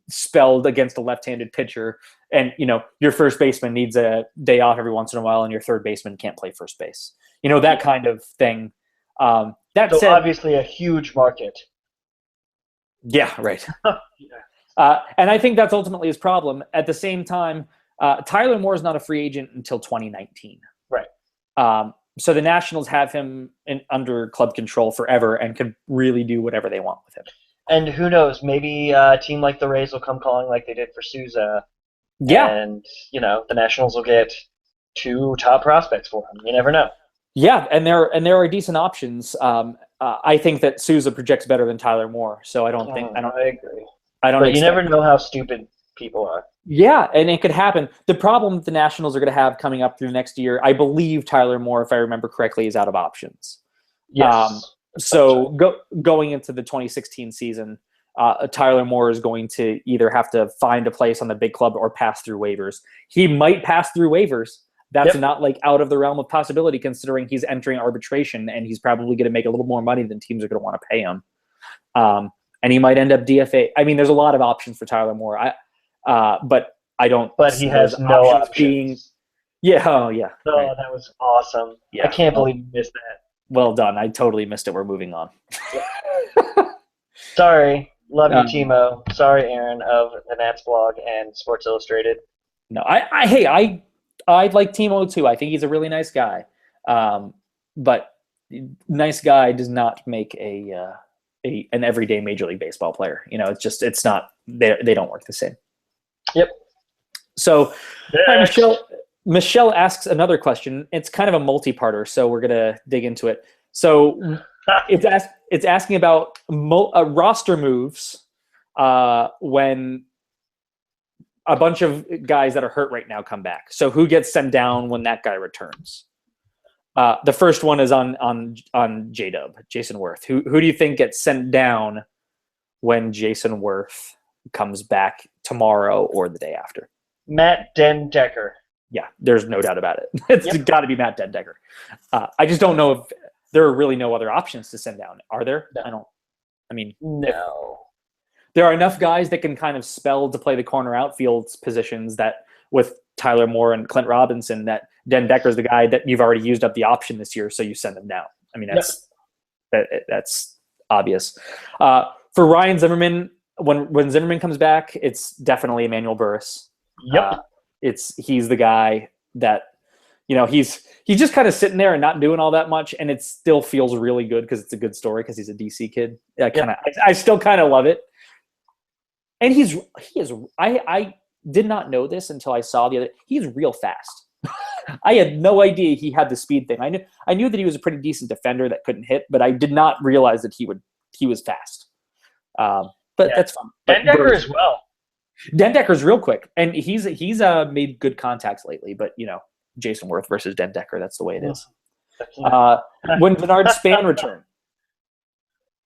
spelled against a left-handed pitcher, and your first baseman needs a day off every once in a while, and your third baseman can't play first base. That kind of thing. That said, obviously a huge market. Yeah, right. And I think that's ultimately his problem. At the same time, Tyler Moore is not a free agent until 2019. Right. So the Nationals have him under club control forever and can really do whatever they want with him. And who knows? Maybe a team like the Rays will come calling like they did for Souza. Yeah. And, the Nationals will get 2 top prospects for him. You never know. Yeah, and there are decent options. I think that Souza projects better than Tyler Moore, so I agree. But you never know how stupid people are. Yeah, and it could happen. The problem the Nationals are going to have coming up through next year, I believe Tyler Moore, if I remember correctly, is out of options. Yes. So going into the 2016 season, Tyler Moore is going to either have to find a place on the big club or pass through waivers. He might pass through waivers that's not like out of the realm of possibility, considering he's entering arbitration and he's probably going to make a little more money than teams are going to want to pay him. And he might end up DFA. I mean, there's a lot of options for Tyler Moore. But I don't. But he has no options. Yeah. Oh, yeah. Oh, right. That was awesome. Yeah. I can't believe you missed that. Well done. I totally missed it. We're moving on. Sorry. Love you, Timo. Sorry, Aaron of the Nats blog and Sports Illustrated. No, I like Timo too. I think he's a really nice guy. But nice guy does not make an everyday Major League Baseball player. You know, it's not. They don't work the same. Yep. So, Michelle asks another question. It's kind of a multi-parter, so we're gonna dig into it. So it's asking about roster moves when a bunch of guys that are hurt right now come back. So who gets sent down when that guy returns? The first one is on J-Dub, Jason Worth. Who do you think gets sent down when Jason Worth comes back tomorrow or the day after? Matt Den Decker. Yeah, there's no doubt about it. It's got to be Matt Den Decker. I just don't know if there are really no other options to send down. Are there? No. No. There are enough guys that can kind of spell to play the corner outfield positions that with Tyler Moore and Clint Robinson, that Den Decker's the guy that you've already used up the option this year, so you send him down. I mean, that's obvious. For Ryan Zimmerman, when Zimmerman comes back, it's definitely Emmanuel Burris. Yep. He's the guy that, he's just kind of sitting there and not doing all that much, and it still feels really good because it's a good story because he's a DC kid. I still kind of love it. And he is. I did not know this until I saw he's real fast. I had no idea he had the speed thing. I knew that he was a pretty decent defender that couldn't hit, but I did not realize that he was fast. But that's fun. Den Decker as well. Den Decker's real quick, and he's made good contacts lately. But Jason Worth versus Den Decker, that's the way it is. When Denard Span returns,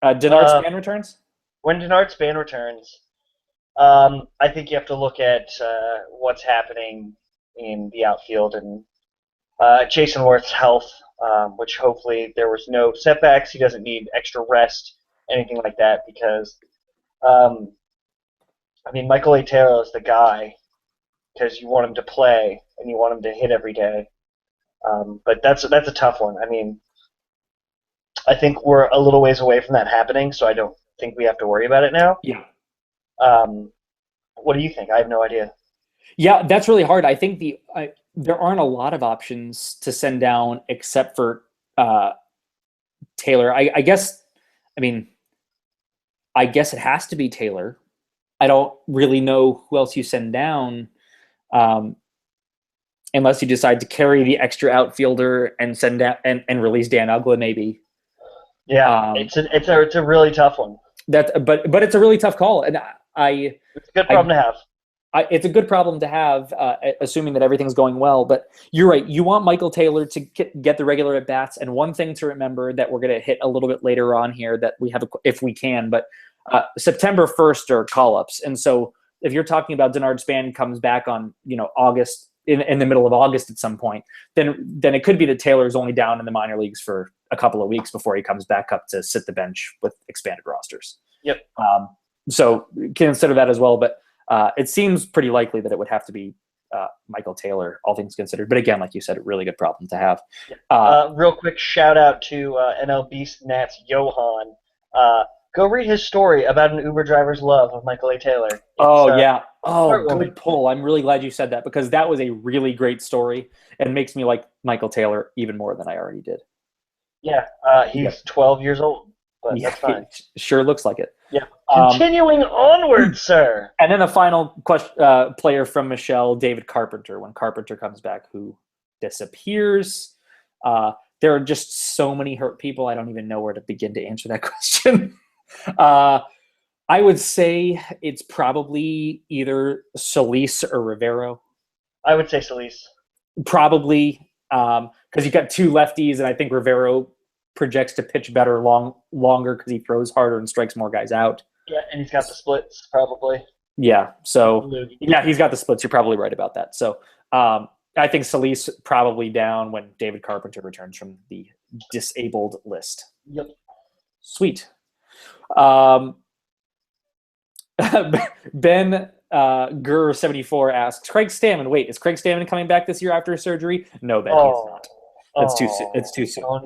Span returns. When Denard Span returns, I think you have to look at what's happening in the outfield and Jason Worth's health, which hopefully there was no setbacks. He doesn't need extra rest, anything like that, because Michael A. Taylor is the guy because you want him to play and you want him to hit every day. But that's a tough one. I think we're a little ways away from that happening, so I don't think we have to worry about it now. Yeah. What do you think? I have no idea. Yeah, that's really hard. I think there aren't a lot of options to send down except for Taylor. I guess it has to be Taylor. I don't really know who else you send down unless you decide to carry the extra outfielder and send down and release Dan Ugla maybe. Yeah, it's a really tough one. But it's a really tough call, and it's a good problem to have. It's a good problem to have, assuming that everything's going well. But you're right. You want Michael Taylor to get the regular at bats. And one thing to remember that we're going to hit a little bit later on here that we have, if we can, but September 1st are call-ups. And so if you're talking about Denard Span comes back on August in the middle of August at some point, then it could be that Taylor's only down in the minor leagues for a couple of weeks before he comes back up to sit the bench with expanded rosters. Yep. So consider that as well. But it seems pretty likely that it would have to be Michael Taylor, all things considered. But again, like you said, a really good problem to have. Real quick shout out to NL Beast Nats Johan. Go read his story about an Uber driver's love of Michael A. Taylor. Yeah. Good pull. I'm really glad you said that because that was a really great story and makes me like Michael Taylor even more than I already did. Yeah. He's 12 years old, but that's fine. Sure looks like it. Yeah. Continuing onward, sir. And then a final player from Michelle, David Carpenter. When Carpenter comes back, who disappears. There are just so many hurt people. I don't even know where to begin to answer that question. I would say it's probably either Solis or Rivero. I would say Solis. Probably because you got two lefties, and I think Rivero projects to pitch better longer because he throws harder and strikes more guys out. Yeah, and he's got the splits probably. Yeah, so yeah, he's got the splits. You're probably right about that. So I think Solis probably down when David Carpenter returns from the disabled list. Yep. Sweet. Ben Gur74 asks, Craig Stammen. Wait, is Craig Stammen coming back this year after his surgery? No, Ben, he is not. It's too soon. It's too soon. Oh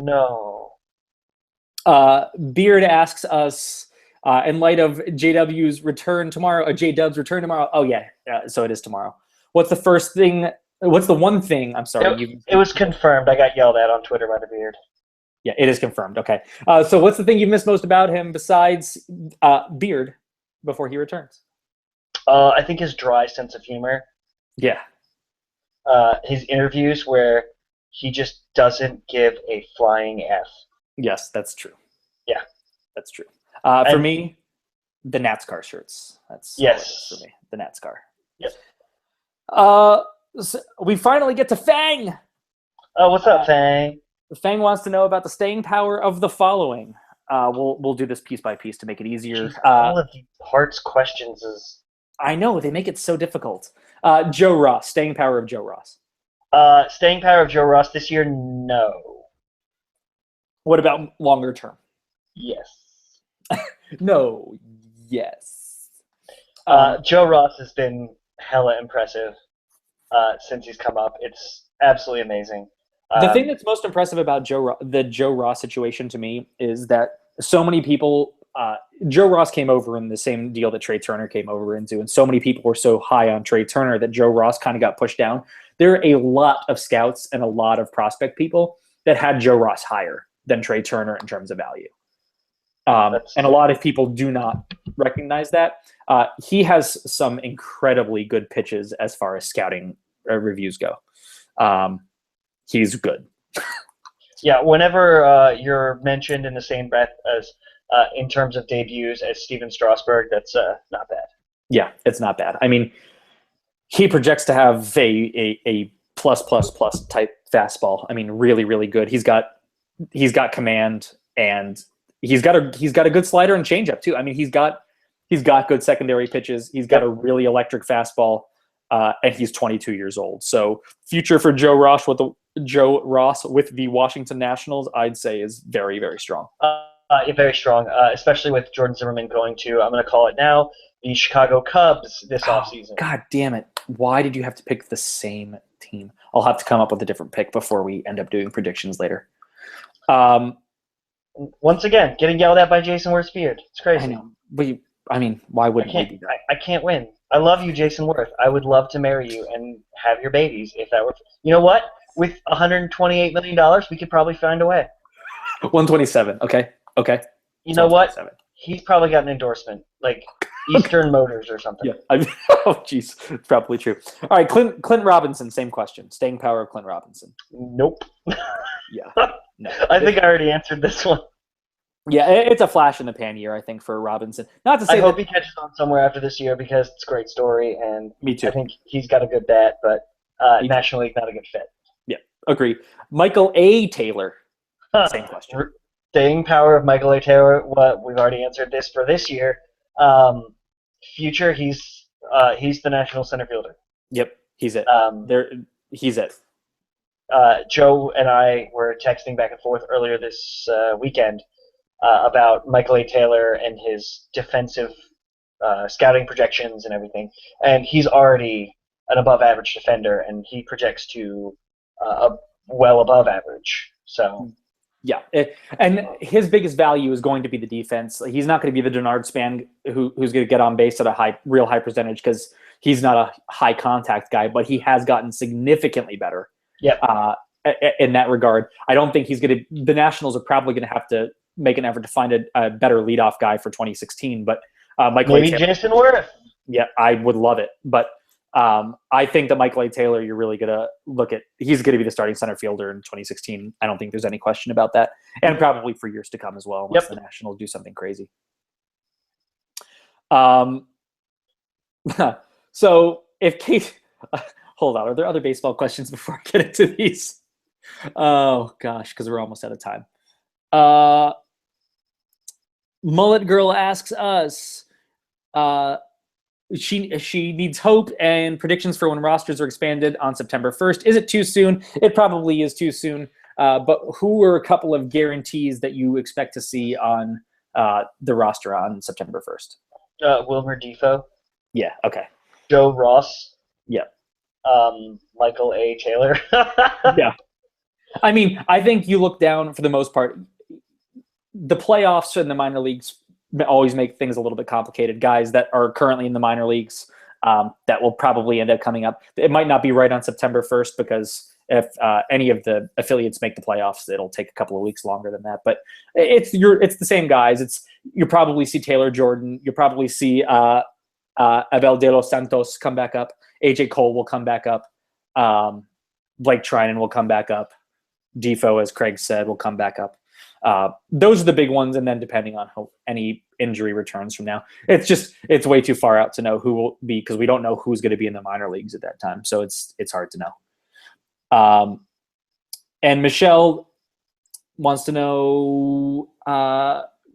no. Beard asks us, in light of JW's return tomorrow, J-Dub's return tomorrow. Oh yeah, so it is tomorrow. What's the one thing? I'm sorry. It was confirmed. I got yelled at on Twitter by the Beard. Yeah, it is confirmed. Okay. So what's the thing you've missed most about him besides Beard before he returns? I think his dry sense of humor. Yeah. His interviews where he just doesn't give a flying F. Yes, that's true. Yeah. That's true. For me, the NASCAR shirts. That's yes for me. The NASCAR. Yep. So we finally get to Fang. Oh, what's up, Fang? Fang wants to know about the staying power of the following. We'll do this piece by piece to make it easier. All of the parts questions is. I know they make it so difficult. Joe Ross, staying power of Joe Ross. Staying power of Joe Ross this year, no. What about longer term? Yes. No. Yes. Joe Ross has been hella impressive since he's come up. It's absolutely amazing. The thing that's most impressive about the Joe Ross situation to me is that so many people, Joe Ross came over in the same deal that Trey Turner came over into, and so many people were so high on Trey Turner that Joe Ross kind of got pushed down. There are a lot of scouts and a lot of prospect people that had Joe Ross higher than Trey Turner in terms of value. And a lot of people do not recognize that. He has some incredibly good pitches as far as scouting reviews go. He's good. Yeah, whenever you're mentioned in the same breath as in terms of debuts as Steven Strasburg, that's not bad. Yeah, it's not bad. I mean, he projects to have a plus type fastball. I mean, really, really good. He's got command, and he's got a good slider and changeup too. I mean, he's got good secondary pitches. He's got a really electric fastball, and he's 22 years old. So future for Joe Ross with the Washington Nationals, I'd say is very, very strong. Very strong, especially with Jordan Zimmerman going to, I'm going to call it now, the Chicago Cubs this offseason. God damn it. Why did you have to pick the same team? I'll have to come up with a different pick before we end up doing predictions later. Once again, getting yelled at by Jason Worth Beard. It's crazy. I know. But why wouldn't we do that? I can't win. I love you, Jason Worth. I would love to marry you and have your babies if that were. You know what? With $128 million, we could probably find a way. 127. Okay. You know what? He's probably got an endorsement, like Eastern Motors or something. Yeah. Oh, jeez. It's probably true. All right, Clint Robinson, same question. Staying power of Clint Robinson. Nope. Yeah. No. I think I already answered this one. Yeah, it's a flash in the pan year, I think, for Robinson. Not to say I hope he catches on somewhere after this year because it's a great story, and me too. I think he's got a good bat, but National League not a good fit. Yeah, agree. Michael A. Taylor, same question. Staying power of Michael A. Taylor. What we've already answered this for this year. Future, he's the national center fielder. Yep, he's it. He's it. Joe and I were texting back and forth earlier this weekend about Michael A. Taylor and his defensive scouting projections and everything, and he's already an above-average defender, and he projects to well above average. So. Yeah, and his biggest value is going to be the defense. He's not going to be the Denard Span who's going to get on base at a real high percentage because he's not a high contact guy, but he has gotten significantly better. Yeah. In that regard, I don't think he's going to. The Nationals are probably going to have to make an effort to find a better leadoff guy for 2016. But Michael maybe Jason Worth. Yeah, I would love it, but. I think that Michael A. Taylor, you're really going to look at, he's going to be the starting center fielder in 2016. I don't think there's any question about that. And probably for years to come as well, unless the Nationals do something crazy. So if Kate, hold on, are there other baseball questions before I get into these? Oh gosh, because we're almost out of time. Mullet Girl asks us, she needs hope and predictions for when rosters are expanded on September 1st. Is it too soon? It probably is too soon. But who are a couple of guarantees that you expect to see on the roster on September 1st? Wilmer Defoe. Yeah. Okay. Joe Ross. Yeah. Michael A. Taylor. Yeah. I mean, I think you look down for the most part. The playoffs in the minor leagues always make things a little bit complicated. Guys that are currently in the minor leagues that will probably end up coming up. It might not be right on September 1st because if any of the affiliates make the playoffs, it'll take a couple of weeks longer than that. But it's the same guys. You probably see Taylor Jordan. You probably see Abel de los Santos come back up. AJ Cole will come back up. Blake Trinan will come back up. Defoe, as Craig said, will come back up. Those are the big ones, and then depending on how any injury returns from now, it's way too far out to know who will be because we don't know who's going to be in the minor leagues at that time. So it's hard to know. And Michelle wants to know,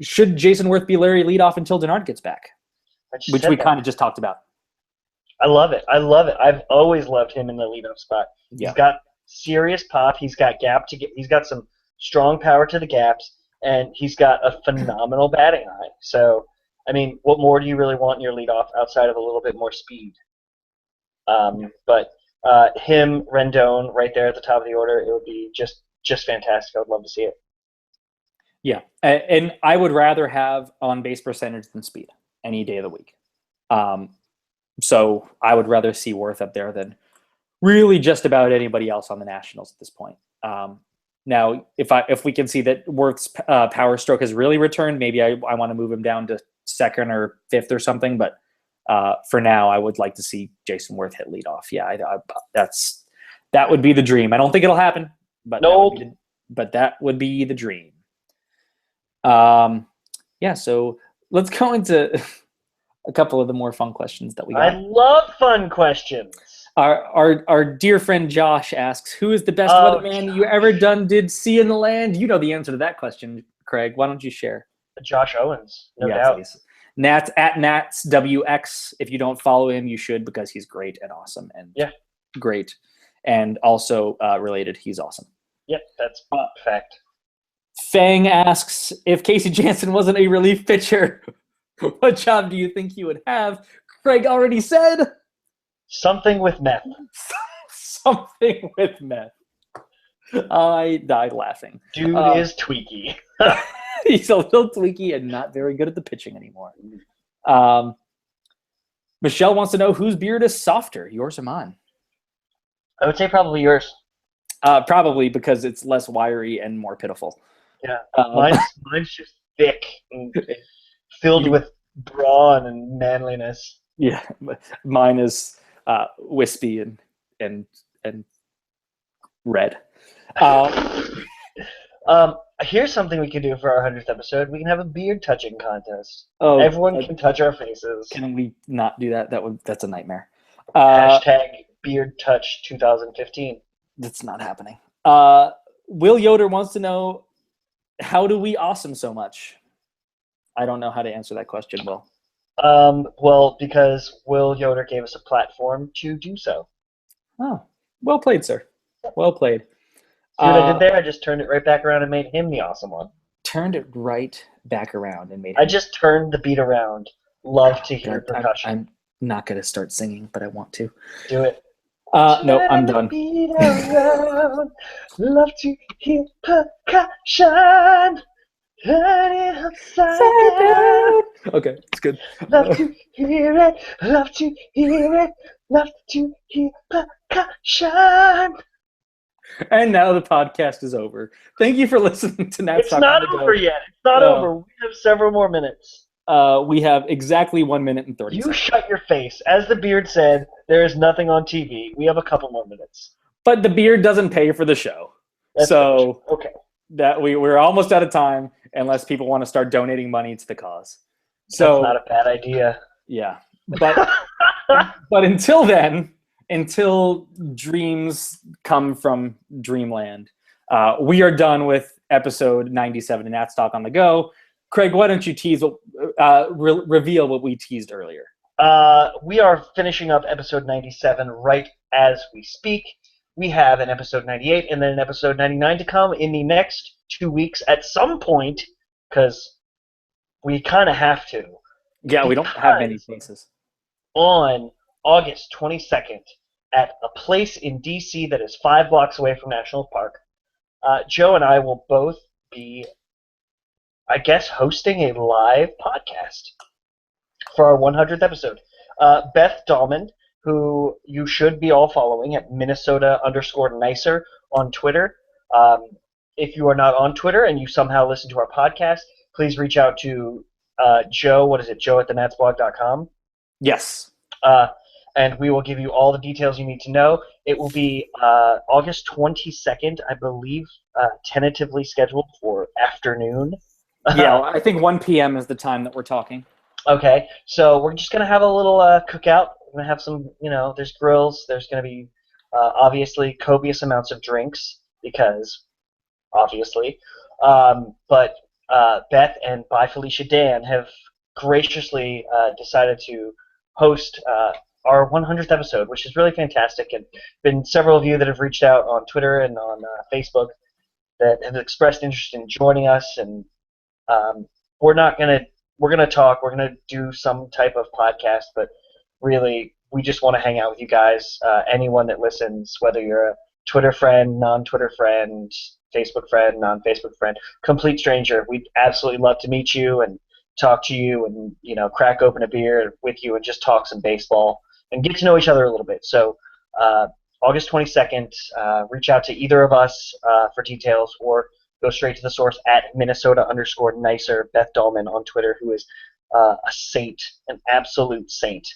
should Jason Worth be Larry leadoff until Denard gets back? Which we kind of just talked about. I love it. I've always loved him in the leadoff spot. Yeah. He's got serious pop. He's got he's got some strong power to the gaps, and he's got a phenomenal batting eye. So, I mean, what more do you really want in your leadoff outside of a little bit more speed? But him, Rendon, right there at the top of the order, it would be just fantastic. I would love to see it. Yeah, and I would rather have on-base percentage than speed any day of the week. So I would rather see Worth up there than really just about anybody else on the Nationals at this point. Now, if we can see that Worth's power stroke has really returned, maybe I want to move him down to second or fifth or something. But for now, I would like to see Jason Worth hit leadoff. Yeah, that would be the dream. I don't think it'll happen, but that would be the dream. Yeah. So let's go into a couple of the more fun questions that we got. I love fun questions. Our dear friend Josh asks, who is the best weatherman you ever did see in the land? You know the answer to that question, Craig. Why don't you share? Josh Owens, no doubt. Please. Nats at NatsWX. If you don't follow him, you should because he's great and awesome and great. And also related, he's awesome. Yep, that's fact. Fang asks, if Casey Janssen wasn't a relief pitcher, what job do you think he would have? Craig already said something with meth. Something with meth. I died laughing. Dude is tweaky. He's a little tweaky and not very good at the pitching anymore. Michelle wants to know whose beard is softer, yours or mine? I would say probably yours. Probably because it's less wiry and more pitiful. Yeah, mine's just thick and filled with brawn and manliness. Yeah, mine is wispy and red. Here's something we can do for our 100th episode. We can have a beard touching contest. Oh, everyone can touch our faces. Can we not do that? That's a nightmare. Hashtag beard touch 2015. That's not happening. Will Yoder wants to know, how do we awesome so much? I don't know how to answer that question, Will. Well, because Will Yoder gave us a platform to do so. Oh, well played, sir. Well played. See what I did there? I just turned it right back around and made him the awesome one. Turned it right back around and made him. I just turned the beat around. Love to hear percussion. I'm not going to start singing, but I want to. Do it. No, I'm done. Beat around. Love to hear percussion. Turn it upside down. Okay, it's good. Love to hear it. Love to hear it. Love to hear percussion. And now the podcast is over. Thank you for listening to Nats. It's not over yet. It's not over. We have several more minutes. We have exactly 1 minute and 30 seconds. You shut your face. As the beard said, there is nothing on TV. We have a couple more minutes. But the beard doesn't pay for the show. That's so okay. That we're almost out of time unless people want to start donating money to the cause. So that's not a bad idea. Yeah. But but until then, until dreams come from dreamland, we are done with episode 97 of Nats Talk on the Go. Craig, why don't you reveal what we teased earlier? We are finishing up episode 97 right as we speak. We have an episode 98 and then an episode 99 to come in the next 2 weeks at some point, because we kind of have to. Yeah, we don't have many places. On August 22nd, at a place in D.C. that is 5 blocks away from National Park, Joe and I will both be, I guess, hosting a live podcast for our 100th episode. Beth Dahlman, who you should be all following at Minnesota_nicer on Twitter. If you are not on Twitter and you somehow listen to our podcast, please reach out to Joe. What is it? Joe at thenatsblog.com. Yes. And we will give you all the details you need to know. It will be August 22nd, I believe, tentatively scheduled for afternoon. Yeah, I think 1 p.m. is the time that we're talking. Okay, so we're just going to have a little cookout. We're going to have some, there's grills. There's going to be, obviously, copious amounts of drinks, because, obviously. But Beth and By Felicia Dan have graciously decided to host our 100th episode, which is really fantastic. And been several of you that have reached out on Twitter and on Facebook that have expressed interest in joining us. And we're gonna talk. We're gonna do some type of podcast, but really, we just want to hang out with you guys. Anyone that listens, whether you're a Twitter friend, non-Twitter friend, Facebook friend, non-Facebook friend, complete stranger, we'd absolutely love to meet you and talk to you, and crack open a beer with you and just talk some baseball and get to know each other a little bit. So August 22nd, reach out to either of us for details, or go straight to the source at Minnesota_nicer, Beth Dahlman on Twitter, who is a saint, an absolute saint,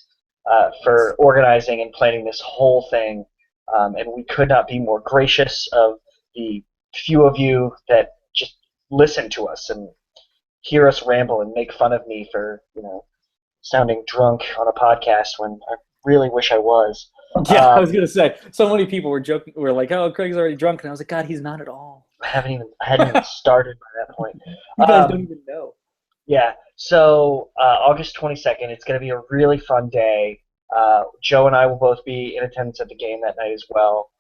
for organizing and planning this whole thing. And we could not be more gracious of the few of you that just listen to us and hear us ramble and make fun of me for, sounding drunk on a podcast when I really wish I was. Yeah, I was going to say, so many people were joking, were like, oh, Craig's already drunk, and I was like, God, he's not at all. I hadn't even started by that point. You guys don't even know. Yeah, so August 22nd, it's going to be a really fun day. Joe and I will both be in attendance at the game that night as well.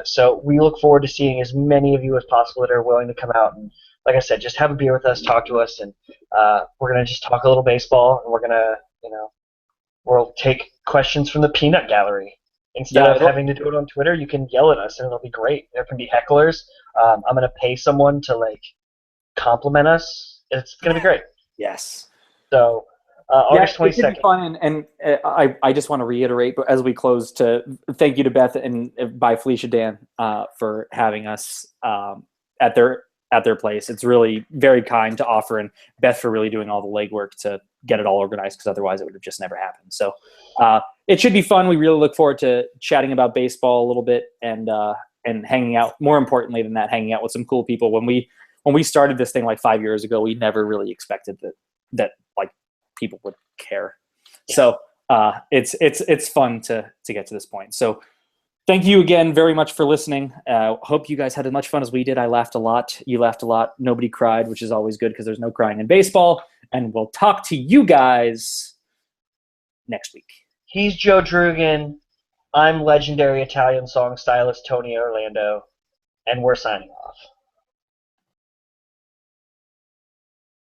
So we look forward to seeing as many of you as possible that are willing to come out and, like I said, just have a beer with us, talk to us, and we're going to just talk a little baseball, and we're going to, we'll take questions from the peanut gallery. Instead of having to do it on Twitter, you can yell at us, and it'll be great. There can be hecklers. I'm going to pay someone to, compliment us. It's going to be great. Yes. So August 22nd. It's going to be fun, and I just want to reiterate, but as we close, to thank you to Beth and By Felicia Dan for having us at their place. It's really very kind to offer, and Beth for really doing all the legwork to get it all organized, because otherwise it would have just never happened. So it should be fun. We really look forward to chatting about baseball a little bit and hanging out. More importantly than that, hanging out with some cool people. When we started this thing 5 years ago, we never really expected that people would care. Yeah. So it's fun to get to this point. So thank you again very much for listening. Hope you guys had as much fun as we did. I laughed a lot. You laughed a lot. Nobody cried, which is always good, because there's no crying in baseball. And we'll talk to you guys next week. He's Joe Drugan. I'm legendary Italian song stylist Tony Orlando. And we're signing off.